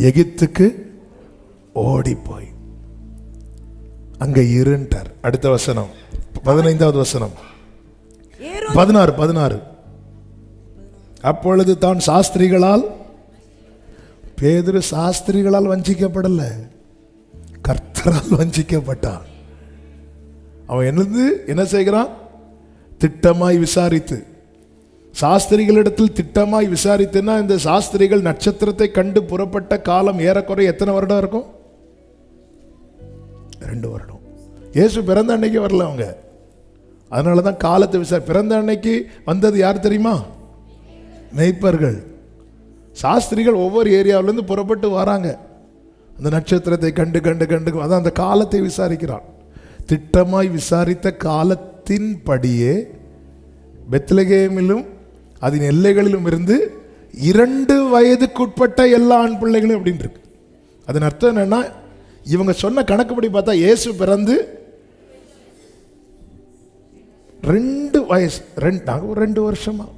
Speaker 1: எகிப்துக்கு ஓடி போய் அங்க இருண்டார். அடுத்த வசனம் 15வது வசனம் 16. அப்பொழுது தான் சாஸ்திரிகளால், பேதுரு சாஸ்திரிகளால் வஞ்சிக்கப்படல, கர்த்தரால் வஞ்சிக்கப்பட்டான். அவன் என்ன செய்கிறான்? திட்டமாய் விசாரித்து, சாஸ்திரிகளிடத்தில் திட்டமாய் விசாரித்துன்னா, இந்த சாஸ்திரிகள் நட்சத்திரத்தை கண்டு புறப்பட்ட காலம் ஏறக்குறை எத்தனை வருடம் இருக்கும்? 2 வருடம். இயேசு பிறந்த அன்னைக்கு வரல அவங்க. அதனால தான் காலத்தை பிறந்த அன்னைக்கு வந்தது யார் தெரியுமா? மேய்ப்பர்கள். சாஸ்திரிகள் ஒவ்வொரு ஏரியாவிலேருந்து புறப்பட்டு வராங்க. அந்த நட்சத்திரத்தை கண்டு கண்டு கண்டு அதான் அந்த காலத்தை விசாரிக்கிறான். திட்டமாய் விசாரித்த காலத்தின் படியே பெத்லகேமிலும் அதன் எல்லைகளிலும் இருந்து 2 வயதுக்குட்பட்ட எல்லா ஆண் பிள்ளைகளும் அப்படின்னு இருக்கு. அதன் அர்த்தம் என்னன்னா, இவங்க சொன்ன கணக்குப்படி பார்த்தா இயேசு பிறந்து 2 வயசு, 2 வருஷமா.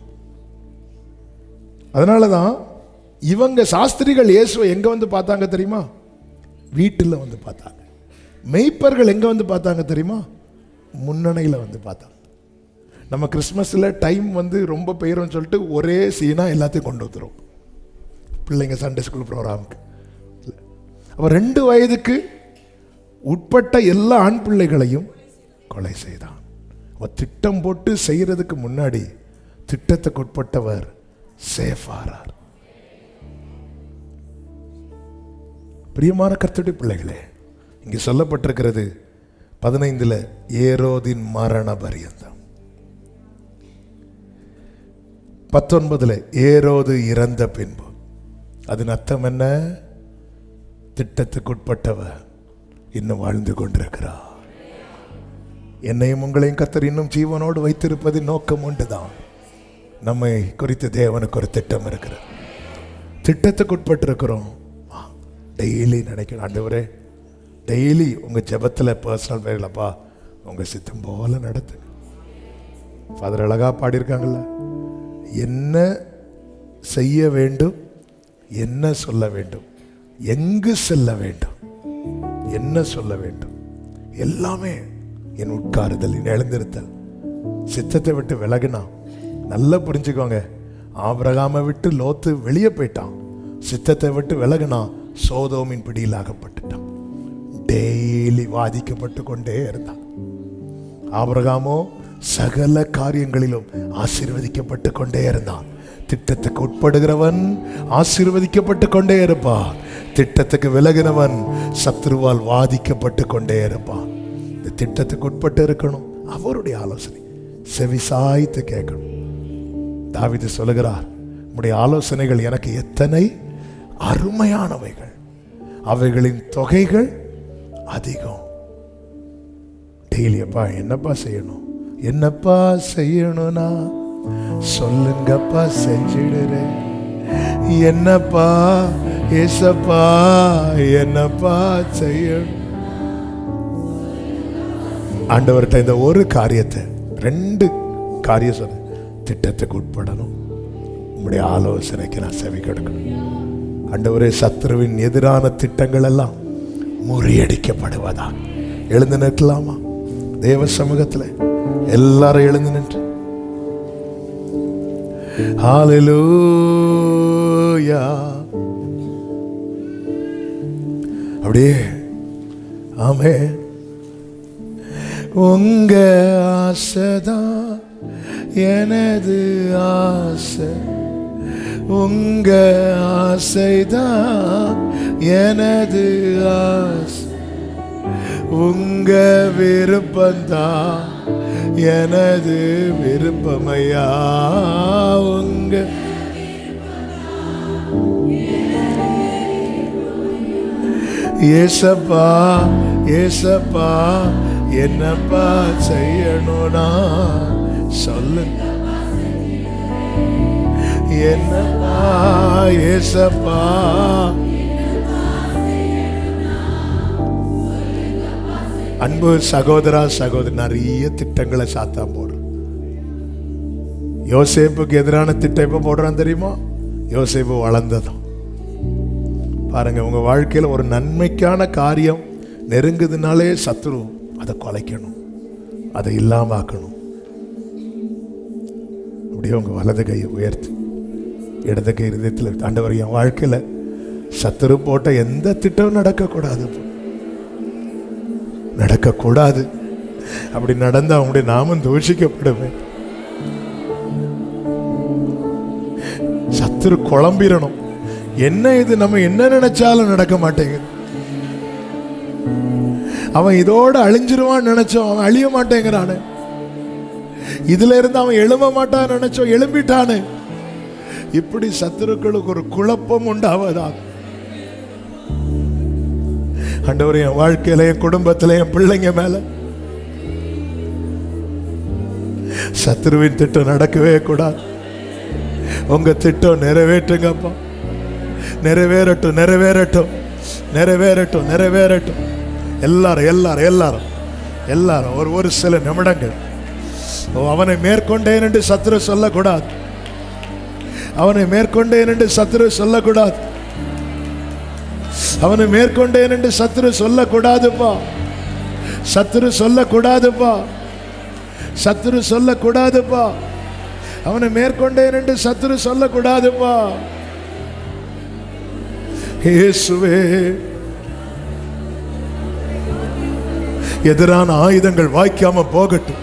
Speaker 1: அதனால தான் இவங்க சாஸ்திரிகள் இயேசுவை எங்க வந்து பார்த்தாங்க தெரியுமா? வீட்டில் வந்து பார்த்தாங்க. மெய்ப்பர்கள் எங்க வந்து பார்த்தாங்க தெரியுமா? முன்னணையில் வந்து பார்த்தாங்க. நம்ம கிறிஸ்மஸில் டைம் வந்து ரொம்ப பெயரும்னு சொல்லிட்டு ஒரே சீனா எல்லாத்தையும் கொண்டு வந்துடும் பிள்ளைங்க சண்டே ஸ்கூல் ப்ரோக்ராமுக்கு. அப்போ 2 வயதுக்கு உட்பட்ட எல்லா ஆண் பிள்ளைகளையும் கொலை செய்தான். அவர் திட்டம் போட்டு செய்யறதுக்கு முன்னாடி திட்டத்துக்கு உட்பட்டவர் சேஃபாரார். பிரியமான கர்த்தருடைய பிள்ளைகளே, இங்கே சொல்லப்பட்டிருக்கிறது 15 ஏரோதின் மரண பரியந்தம், 19 ஏரோது இறந்த பின்பு. அதன் அர்த்தம் என்ன? திட்டத்துக்குட்பட்டவர் இன்னும் வாழ்ந்து கொண்டிருக்கிறார். என்னையும் உங்களையும் கர்த்தர் இன்னும் ஜீவனோடு வைத்திருப்பதின் நோக்கம் உண்டுதான். நம்மை குறித்து தேவனுக்கு ஒரு திட்டம் இருக்கிறது. திட்டத்துக்குட்பட்டு இருக்கிறோம். டெய்லி நினைக்கணும், ஆண்டவரே டெய்லி உங்கள் ஜெபத்தில் பர்சனல் வேலைப்பா உங்கள் சித்தம் போல நடத்து. ஃபாதர் அழகா பாடியிருக்காங்கல்ல, என்ன செய்ய வேண்டும், என்ன சொல்ல வேண்டும், எங்கு செல்ல வேண்டும், என்ன சொல்ல வேண்டும், எல்லாமே என் உட்காருதல், என் எழுந்திருத்தல், சித்தத்தை விட்டு விலகினா. நல்லா புரிஞ்சுக்கோங்க, ஆபிரகாமை விட்டு லோத்து வெளியே போயிட்டான். சித்தத்தை விட்டு விலகினா சோதோமின் பிடியில் ஆகப்பட்டுட்டான். டெய்லி வாதிக்கப்பட்டு கொண்டே இருந்தான். ஆபிரகாமோ சகல காரியங்களிலும் ஆசீர்வதிக்கப்பட்டு கொண்டே இருந்தான். திட்டத்துக்கு உட்படுகிறவன் ஆசீர்வதிக்கப்பட்டு கொண்டே இருப்பான். திட்டத்துக்கு விலகினவன் சத்ருவால் வாதிக்கப்பட்டு கொண்டே இருப்பான். இந்த திட்டத்துக்கு உட்பட்டு இருக்கணும். அவருடைய ஆலோசனை செவிசாய்த்து கேட்கணும். தாவீது சொல்லுகிறார், உம்முடைய ஆலோசனைகள் எனக்கு எத்தனை அருமையானவைகள், அவைகளின் தொகைகள் அதிகம். டெய்லி அப்பா என்னப்பா செய்யணும், என்னப்பா செய்யணும்னா சொல்லுங்கப்பா செஞ்சிடுறேன். என்னப்பா ஏசப்பா என்னப்பா செய்யணும். ஆண்டவர்கிட்ட இந்த ஒரு காரியத்தை, 2 காரியம் சொன்ன, திட்டத்துக்கு உட்படணும், உங்களுடைய ஆலோசனைக்கு நான் செவி கொடுக்கணும். ஆண்டவரே, சத்ருவின் எதிரான திட்டங்கள் எல்லாம் முறியடிக்கப்படுவதா. எழுந்து நிற்கலாமா? தேவ சமூகத்தில் எல்லாரும் எழுந்து நின்று ஹல்லேலூயா அப்படியே ஆமென். உங்க ஆசைதான் எனது ஆசை, உங்க ஆசைதான் எனது ஆசை, உங்க விருப்பந்தான் எனது விருப்பமையா. உங்க ஏசப்பா ஏசப்பா என்னப்பா செய்யணும்னா சொல்லுங்க. என்னப்பா ஏசப்பா அன்பு சகோதரா சகோதரி, நிறைய திட்டங்களை சாத்தான் போடுறோம். யோசேப்புக்கு எதிரான திட்டம் எப்ப போடுறான் தெரியுமா? யோசேப்பு வளர்ந்ததும். பாருங்க, உங்க வாழ்க்கையில் ஒரு நன்மைக்கான காரியம் நெருங்குதுனாலே சத்துரு அதை குலைக்கணும், அதை இல்லாமக்கணும். அப்படியே உங்க வலது கையை உயர்த்தி இடது கை இதயத்தில், ஆண்டவர் என் வாழ்க்கையில் சத்துரு போட்ட எந்த திட்டமும் நடக்கக்கூடாது, நடக்கக்கூடாது. அப்படி நடந்தா அவங்களுடைய நாமம் தூஷிக்கப்படுவேன். சத்துரு குழம்பிடணும். என்ன இது, நம்ம என்ன நினைச்சாலும் நடக்க மாட்டேங்குது. அவன் இதோட அழிஞ்சிருவான்னு நினைச்சோம், அவன் அழிய மாட்டேங்கிறானு. இதுல இருந்து அவன் எழும்ப மாட்டான்னு நினைச்சோம், எழும்பிட்டானு. இப்படி சத்துருக்களுக்கு ஒரு குழப்பம் உண்டாவதா. ஆண்டவரே, என் வாழ்க்கையில, என் குடும்பத்துல, என் பிள்ளைங்க மேல சத்துருவின் திட்டம் நடக்கவே கூடாது. உங்க திட்டம் நிறைவேற்றுங்கப்பா. நிறைவேறட்டும், நிறைவேறட்டும், நிறைவேறட்டும், நிறைவேறட்டும். எல்லாரும் எல்லாரும் எல்லாரும் எல்லாரும் ஒரு சில நிமிடங்கள் அவனை மேற்கொண்டேன் என்று சத்துரு சொல்லக்கூடாது. அவனை மேற்கொண்டேன் என்று சத்துரு சொல்லக்கூடாது. அவனை மேற்கொண்டேன் என்று சத்துரு சொல்லக்கூடாதுப்பா. சத்துரு சொல்லக்கூடாதுப்பா. சத்துரு சொல்லக்கூடாதுப்பா. அவனை மேற்கொண்டேன் என்று சத்துரு சொல்லக்கூடாதுப்பா. இயேசுவே, எதிரான ஆயுதங்கள் வாய்க்காம போகட்டும்.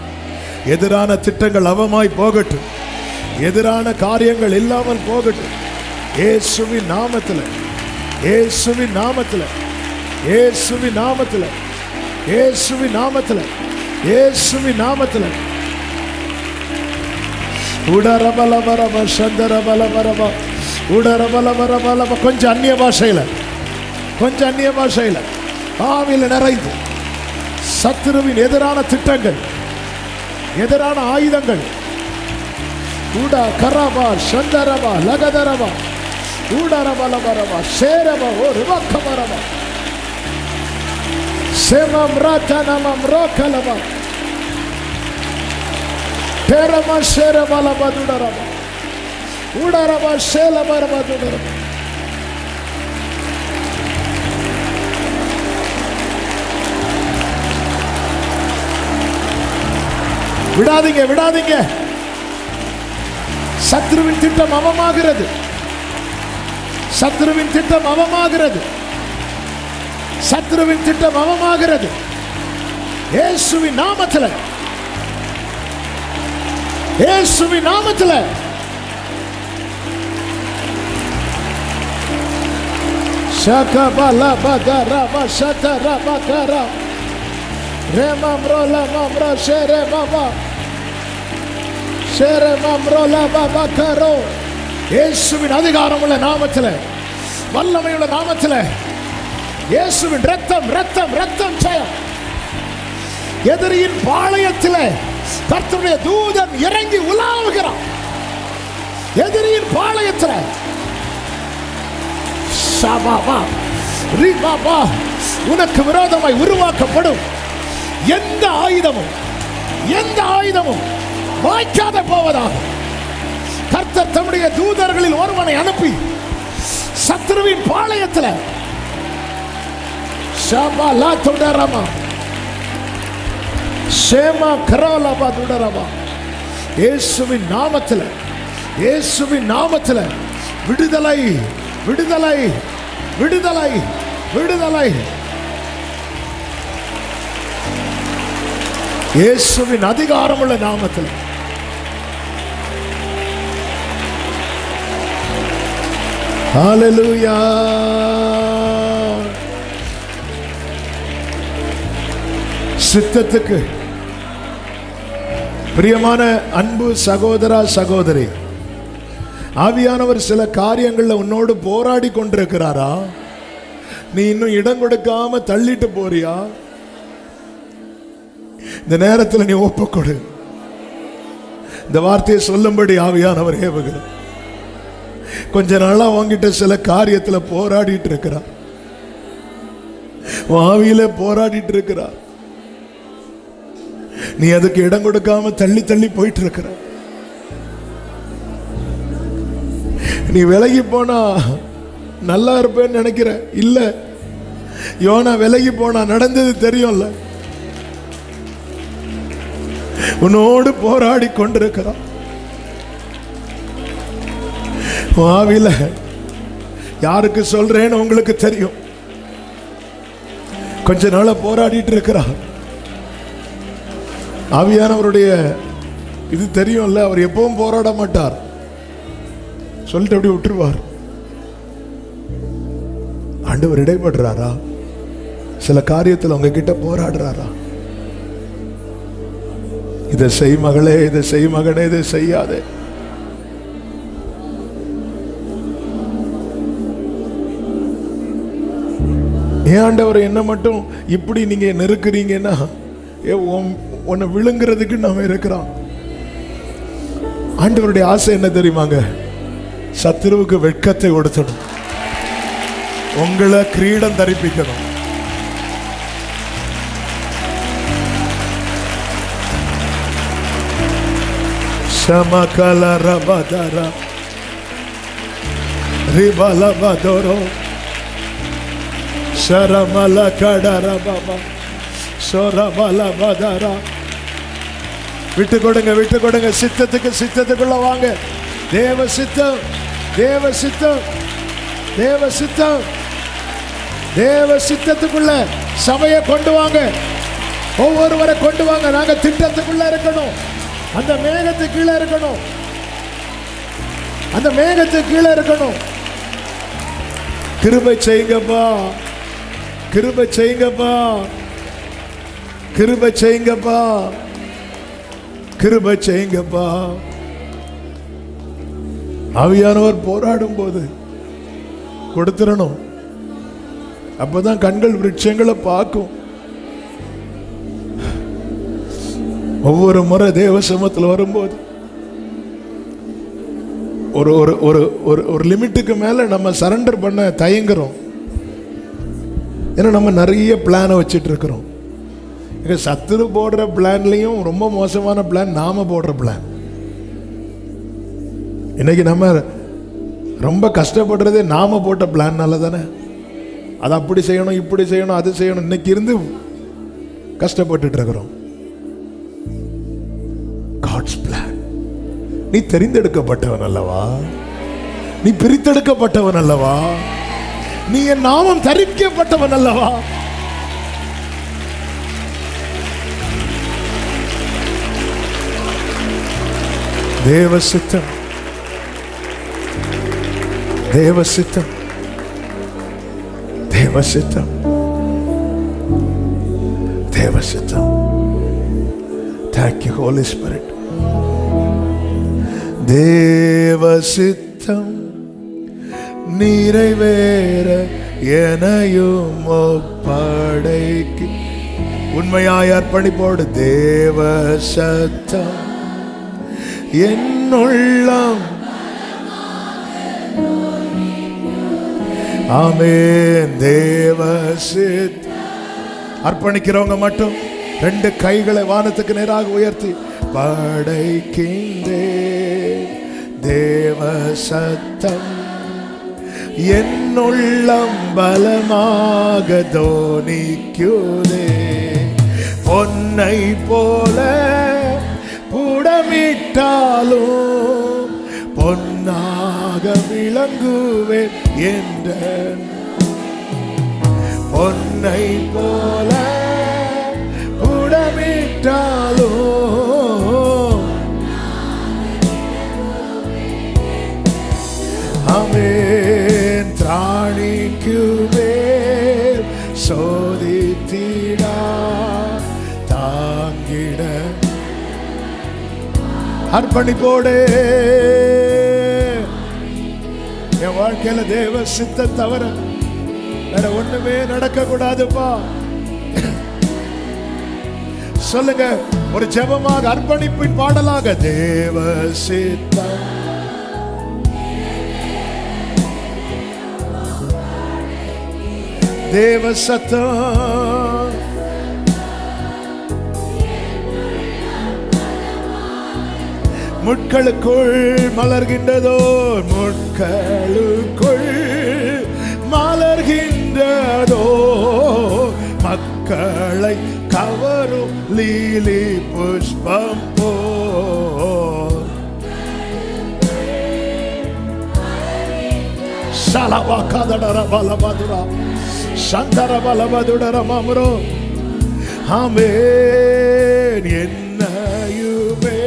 Speaker 1: எதிரான திட்டங்கள் அவமாய் போகட்டும். எதிரான காரியங்கள் இல்லாமல் போகட்டும். இயேசுவின் நாமத்தில், இயேசுவின் நாமத்தில், இயேசுவின் நாமத்தில், இயேசுவின் நாமத்தில், இயேசுவின் நாமத்தில். உடரபலபரப சந்தரபலபரப உடரபலபரபலப. கொஞ்சம் அந்நிய பாஷையில, கொஞ்சம் அந்நிய பாஷையில ஆவில நிறைந்து சத்துருவின் எதிரான திட்டங்கள், எதிரான ஆயுதங்கள், உடா கரபா சந்தரபா லகதரபா உடரபலபரபா சேரபா ஒரு வக்கபரபா செமம் ரத்தனமம் ரோக்கலபா பேரமா சேரபலபா துடரபா உடரபா சேலபரபா துடரபா. விடாதீங்க, விடாதீங்க. சத்ருவின் திட்டம் அவமாகிறது. சத்ருவின் திட்டம் அவமாகிறது. சத்ருவின் திட்டம் அவமாகிறது. இயேசுவின் நாமத்தில், இயேசுவின் நாமத்தில். ஷகபல பதரப ஷதரபகர ரெமம்ரோல மம்ர ஷெரே பாபா ஷெரே மம்ரோல பாபா கரோ. இயேசுவின் அதிகாரமுள்ள நாமத்தில், வல்லமையுள்ள நாமத்தில், இயேசுவின் ரத்தம் ரத்தம் ரத்தம் ஜெயம். எதிரியின் பாளையத்தில் கர்த்தருடைய தூதன் இறங்கி உலாவுகிறான். எதிரியின் பாளையத்தில் ஷபாபா ரிபாபா உனக்கு விரோதமாய் உருவாக்கப்படும் எந்த ஆயுதமும், எந்த ஆயுதமும் வாய்க்காத போவதாக கர்த்தர் தம்முடைய தூதர்களில் ஒருவனை அனுப்பி சத்ருவின் பாளையத்தில் ஷபாலா துடரமா ஷேமா கராலபா துடரமா. இயேசுவின் நாமத்தில், இயேசுவின் நாமத்தில் விடுதலை, விடுதலை, விடுதலை, விடுதலை. இயேசுவின் அதிகாரமுள்ள நாமத்தில் ஹalleluya. சித்தத்துக்கு பிரியமான அன்பு சகோதரா சகோதரி, ஆவியானவர் சில காரியங்கள்ல உன்னோடு போராடி கொண்டிருக்கிறாரா? நீ இன்னும் இடம் கொடுக்காம தள்ளிட்டு போறியா? இந்த நேரத்தில் நீ ஒப்புக்கொடு. இந்த வார்த்தையை சொல்லும்படி ஆவியானவர் ஏவுகிறார். கொஞ்ச நாளா உன்கிட்ட சில காரியத்துல போராடிட்டு இருக்கிறார், ஆவியில போராடிட்டு இருக்கிறார். நீ அதுக்கு இடம் கொடுக்காம தள்ளி தள்ளி போயிட்டு இருக்கிற. நீ விலகி போனா நல்லா இருப்பேன்னு நினைக்கிற. இல்ல, யோனா விலகி போனா நடந்தது தெரியும்ல. உன்னோடு போராடி கொண்டிருக்கிறான். ஆவியில யாருக்கு சொல்றேன்னு உங்களுக்கு தெரியும். கொஞ்ச நாளா போராடிட்டு இருக்கிறார். ஆவியானவருடைய இது தெரியும்ல, அவர் எப்பவும் போராட மாட்டார், சொல்லிட்டு அப்படி விட்டுருவார். ஆண்டவர் இடைப்படுறாரா? சில காரியத்தில் உங்ககிட்ட போராடுறாரா? இதை செய் மகளே, இதை செய் மகனே, இதை செய்யாதே. ஏன் ஆண்டவர் என்ன மட்டும் இப்படி நீங்க நெருக்குறீங்கன்னா, உன்னை விழுங்குறதுக்கு நாம இருக்கிறோம். ஆண்டவருடைய ஆசை என்ன தெரியுமாங்க? சத்துருவுக்கு வெட்கத்தை கொடுத்தணும், உங்களை கிரீடம் தரிப்பிக்கணும். சமகல ரபதர ரிபலபதரோ சரமல கடர பாபா சொரபலபதரா. விட்டு கொடுங்க, விட்டு கொடுங்க. சித்தத்துக்குள்ள வாங்க. தேவ சித்தம், தேவ சித்தம், தேவ சித்தம். தேவ சித்தத்துக்குள்ள சபையை கொண்டு வாங்க, ஒவ்வொருவரை கொண்டு வாங்க. நாங்க திட்டத்துக்குள்ள இருக்கணும், அந்த மேகத்துக்கு கீழே இருக்கணும், அந்த மேகத்துக்கு கீழே இருக்கணும். கிருபை செய்யுங்கப்பா, கிருபை செய்யுங்கப்பா, கிருபை செய்யுங்கப்பா, கிருபை செய்யுங்கப்பா. ஆவியானவர் போராடும் போது கொடுத்துடணும். அப்பதான் கண்கள் விருட்சங்களை பார்க்கும். ஒவ்வொரு முறை தேவ சமூகத்தில் வரும்போது ஒரு ஒரு ஒரு ஒரு லிமிட்டுக்கு மேல நம்ம சரண்டர் பண்ண தயங்குறோம். ஏன்னா நம்ம நிறைய பிளானை வச்சுட்டு இருக்கிறோம். சத்துரு போடுற பிளான்லையும் ரொம்ப மோசமான பிளான் நாம போடுற பிளான். இன்னைக்கு நம்ம ரொம்ப கஷ்டப்படுறதே நாம போட்ட பிளான்னால தானே. அது அப்படி செய்யணும், இப்படி செய்யணும், அது செய்யணும், இன்னைக்கு இருந்து கஷ்டப்பட்டு இருக்கிறோம். God's plan. நீ தெரிந்தெடுக்கப்பட்டவன் அல்லவா? நீ பிரித்தெடுக்கப்பட்டவன் அல்லவா? நீ என் நாமம் தரிக்கப்பட்டவன் அல்லவா? தேவ சித்தம், தேவ சித்தம், தேவ சித்தம், தேவ சித்தம். Thank you, Holy Spirit. தேவ சித்தம் நிறைவேற எனையும் ஒப்படைக்கு உண்மையாய் அர்ப்பணிப்போடு. தேவ சத்தம் என்னுள்ளம். ஆமென். தேவ சித்தம். அர்ப்பணிக்கிறவங்க மட்டும் ரெண்டு கைகளை வானத்துக்கு நேராக உயர்த்தி படைக்கின்றே. தேவ சத்தம் என்னுள்ளம் பலமாக தோனிக்குதே. பொன்னை போல புடமிட்டாலும் பொன்னாக விளங்குவேன் என்ற. பொன்னை போல புடமிட்டாலும் ஆமென். அர்ப்பணிப்போடு என் வாழ்க்கையில தேவ சித்த தவிர வேற ஒண்ணுமே நடக்க கூடாதுப்பா. சொல்லுங்க ஒரு ஜெபமாக, அர்ப்பணிப்பின் பாடலாக. தேவ சித்தம் தேவ சத்தம் முட்களுக்குள் மலர்கின்றதோ, முட்களுக்குள் மலர்கின்றதோ, மக்களை கவரும் லீலி புஷ்பம் போ. சலவா கதடர பலபதுரா சந்தர பலபதுடர மமரோ. ஆமென். என்னையுமே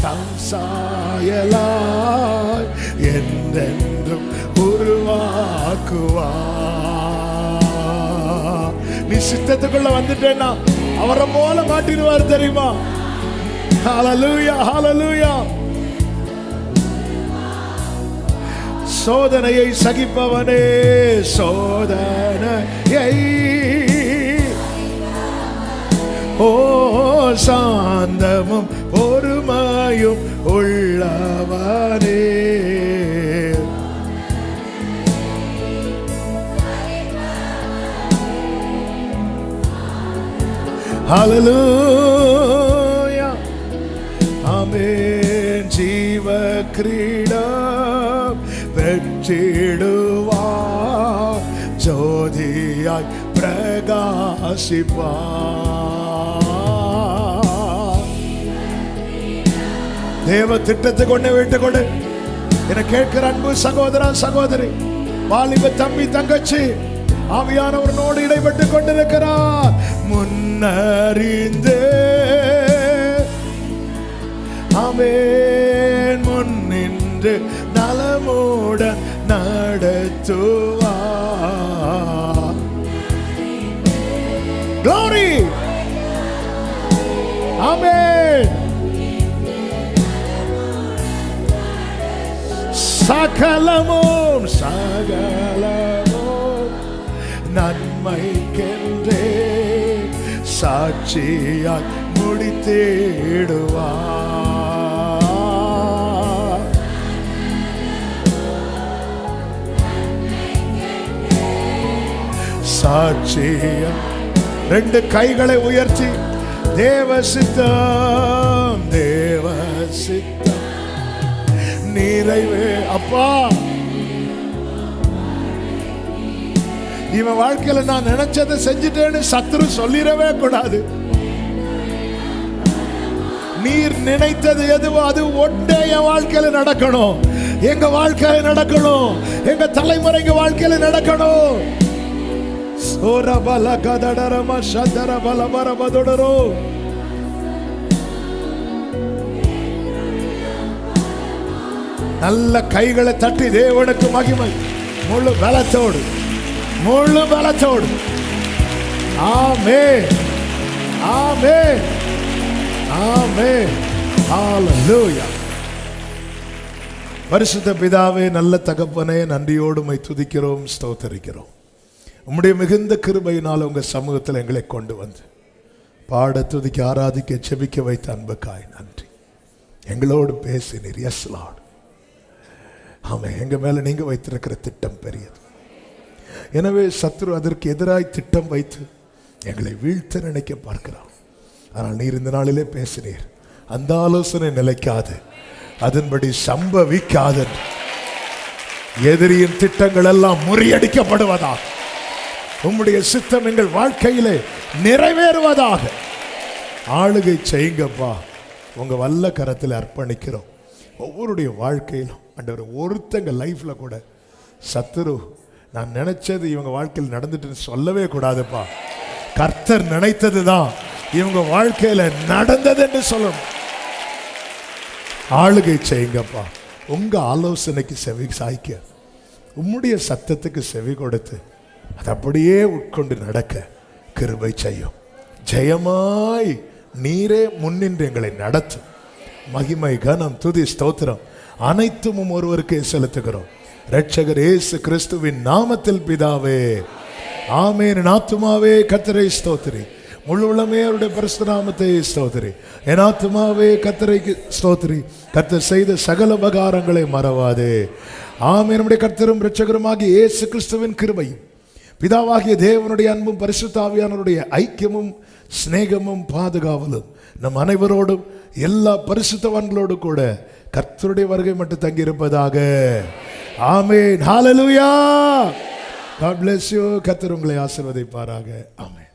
Speaker 1: தம் சாயலாய் என்றென்றும் உருவாக்குவா. நீ சித்தத்துக்குள்ள வந்துட்டேன்னா அவரை போல மாட்டிடுவார் தெரியுமா? ஹல்லேலூயா, ஹல்லேலூயா. சோதனையை சகிப்பவனே, சோதனையை ஓ சாந்தமும் பொறுமையும் உள்ளவனே. ஹல்லேலூயா. ஆமென். ஜீவ கிரீடம் பெற்றிடுவா, ஜோதியாய் பிரகாசிப்பா. தேவ திட்டத்தை கொண்டு விட்டு கொண்டு என கேட்கிற அன்பு சகோதரா சகோதரி, வாலிப தம்பி தங்கச்சி, ஆவியானவரோடு இடைப்பட்டு கொண்டிருக்கிறார். முன்னறிந்தே ஆமென் முன்னின்று நலமுடன் நடத்துவார். Glory. ஆமென். சகலமும் சகலமும் நன்மைக்கென்றே சாட்சியாய் முடித்திடுவார். சாட்சியம். ரெண்டு கைகளை உயர்த்தி தேவ சித்தம், தேவ சித்தம் நிறைவே. அப்பா, இவன் வாழ்க்கையில நான் நினைச்சதை செஞ்சுட்டேன்னு சத்துரு சொல்லிடவே கூடாது. நீர் நினைத்தது எதுவோ அது ஒன்றே என் வாழ்க்கையில நடக்கணும், எங்க வாழ்க்கையில நடக்கணும், எங்க தலைமுறைங்க வாழ்க்கையில நடக்கணும். ஓரபல கதடரம சதர பலபரபதொடரோ. நல்ல கைகளை தட்டி தேவனுக்கு மகிமை. முழு பலத்தோடு, முழு பலத்தோடு. ஆமென், ஆமென், ஆமென். ஹல்லேலூயா. பரிசுத்த பிதாவே, நல்ல தகப்பனே, நன்றியோடு உம்மை துதிக்கிறோம், ஸ்தோத்தரிக்கிறோம். உம்முடைய மிகுந்த கிருபையினால் உங்க சமூகத்தில் எங்களை கொண்டு வந்து பாட, துதிக்க, ஆராதிக்க, செபிக்க வைத்த அன்புக்காய் நன்றி. எங்களோடு பேசினீர். S Lord. ஆமென். எங்க மேல நீங்க வைத்திருக்கிற திட்டம் பெரியது. எனவே சத்ரு அதற்கு எதிராய் திட்டம் வைத்து எங்களை வீழ்த்த நினைக்க பார்க்கிறான். ஆனால் நீர் இந்த நாளிலே பேசினீர், அந்த ஆலோசனை நிலைக்காது, அதன்படி சம்பவிக்காது. எதிரியின் திட்டங்கள் எல்லாம் முறியடிக்கப்படுவதாக, உம்முடைய சித்தம் எங்கள் வாழ்க்கையிலே நிறைவேறுவதாக. ஆளுகை செய்யுங்கப்பா. உங்க வல்ல கரத்தில் அர்ப்பணிக்கிறோம். ஒவ்வொருடைய வாழ்க்கையிலும் ஆண்டவர், ஒருத்தங்க லைஃப்ல கூட சத்துரு நான் நினைச்சது இவங்க வாழ்க்கையில் நடந்துட்டு சொல்லவே கூடாதுப்பா. கர்த்தர் நினைத்தது தான் இவங்க வாழ்க்கையில நடந்தது என்று சொல்லணும். ஆளுகை செய்யுங்கப்பா. உங்க ஆலோசனைக்கு செவி சாய்க்க, உம்முடைய சத்தத்துக்கு செவி கொடுத்து அது அப்படியே உட்கொண்டு நடக்க கிருபை செய்யும். ஜெயமாய் நீரே முன்னின்று எங்களை நடத்தும். மகிமை, கனம், துதி, ஸ்தோத்திரம் அனைத்தும் ஒருவருக்கே செலுத்துகிறோம். இரட்சகர் இயேசு கிறிஸ்துவின் நாமத்தில் பிதாவே, ஆமென். என் ஆத்துமாவே கர்த்தரை ஸ்தோத்திரி, முழு உள்ளமே அவருடைய பரிசுத்த நாமத்தை ஸ்தோத்திரி. என் ஆத்துமாவே கர்த்தரை ஸ்தோத்திரி, கர்த்தர் செய்த சகல உபகாரங்களை மறவாதே. ஆமென். நம்முடைய கர்த்தரும் இரட்சகருமாகிய இயேசு கிறிஸ்துவின் கிருபையும், பிதாவாகிய தேவனுடைய அன்பும், பரிசுத்த ஆவியானவருடைய ஐக்கியமும், சிநேகமும், பாதுகாவலும் நம் அனைவரோடும் எல்லா பரிசுத்தவான்களோடு கூட கர்த்தருடைய வருகை மட்டும் தங்கியிருப்பதாக. ஆமென். ஹalleluya. God bless you. கர்த்தர் உங்களை ஆசீர்வதிப்பாராக. ஆமென்.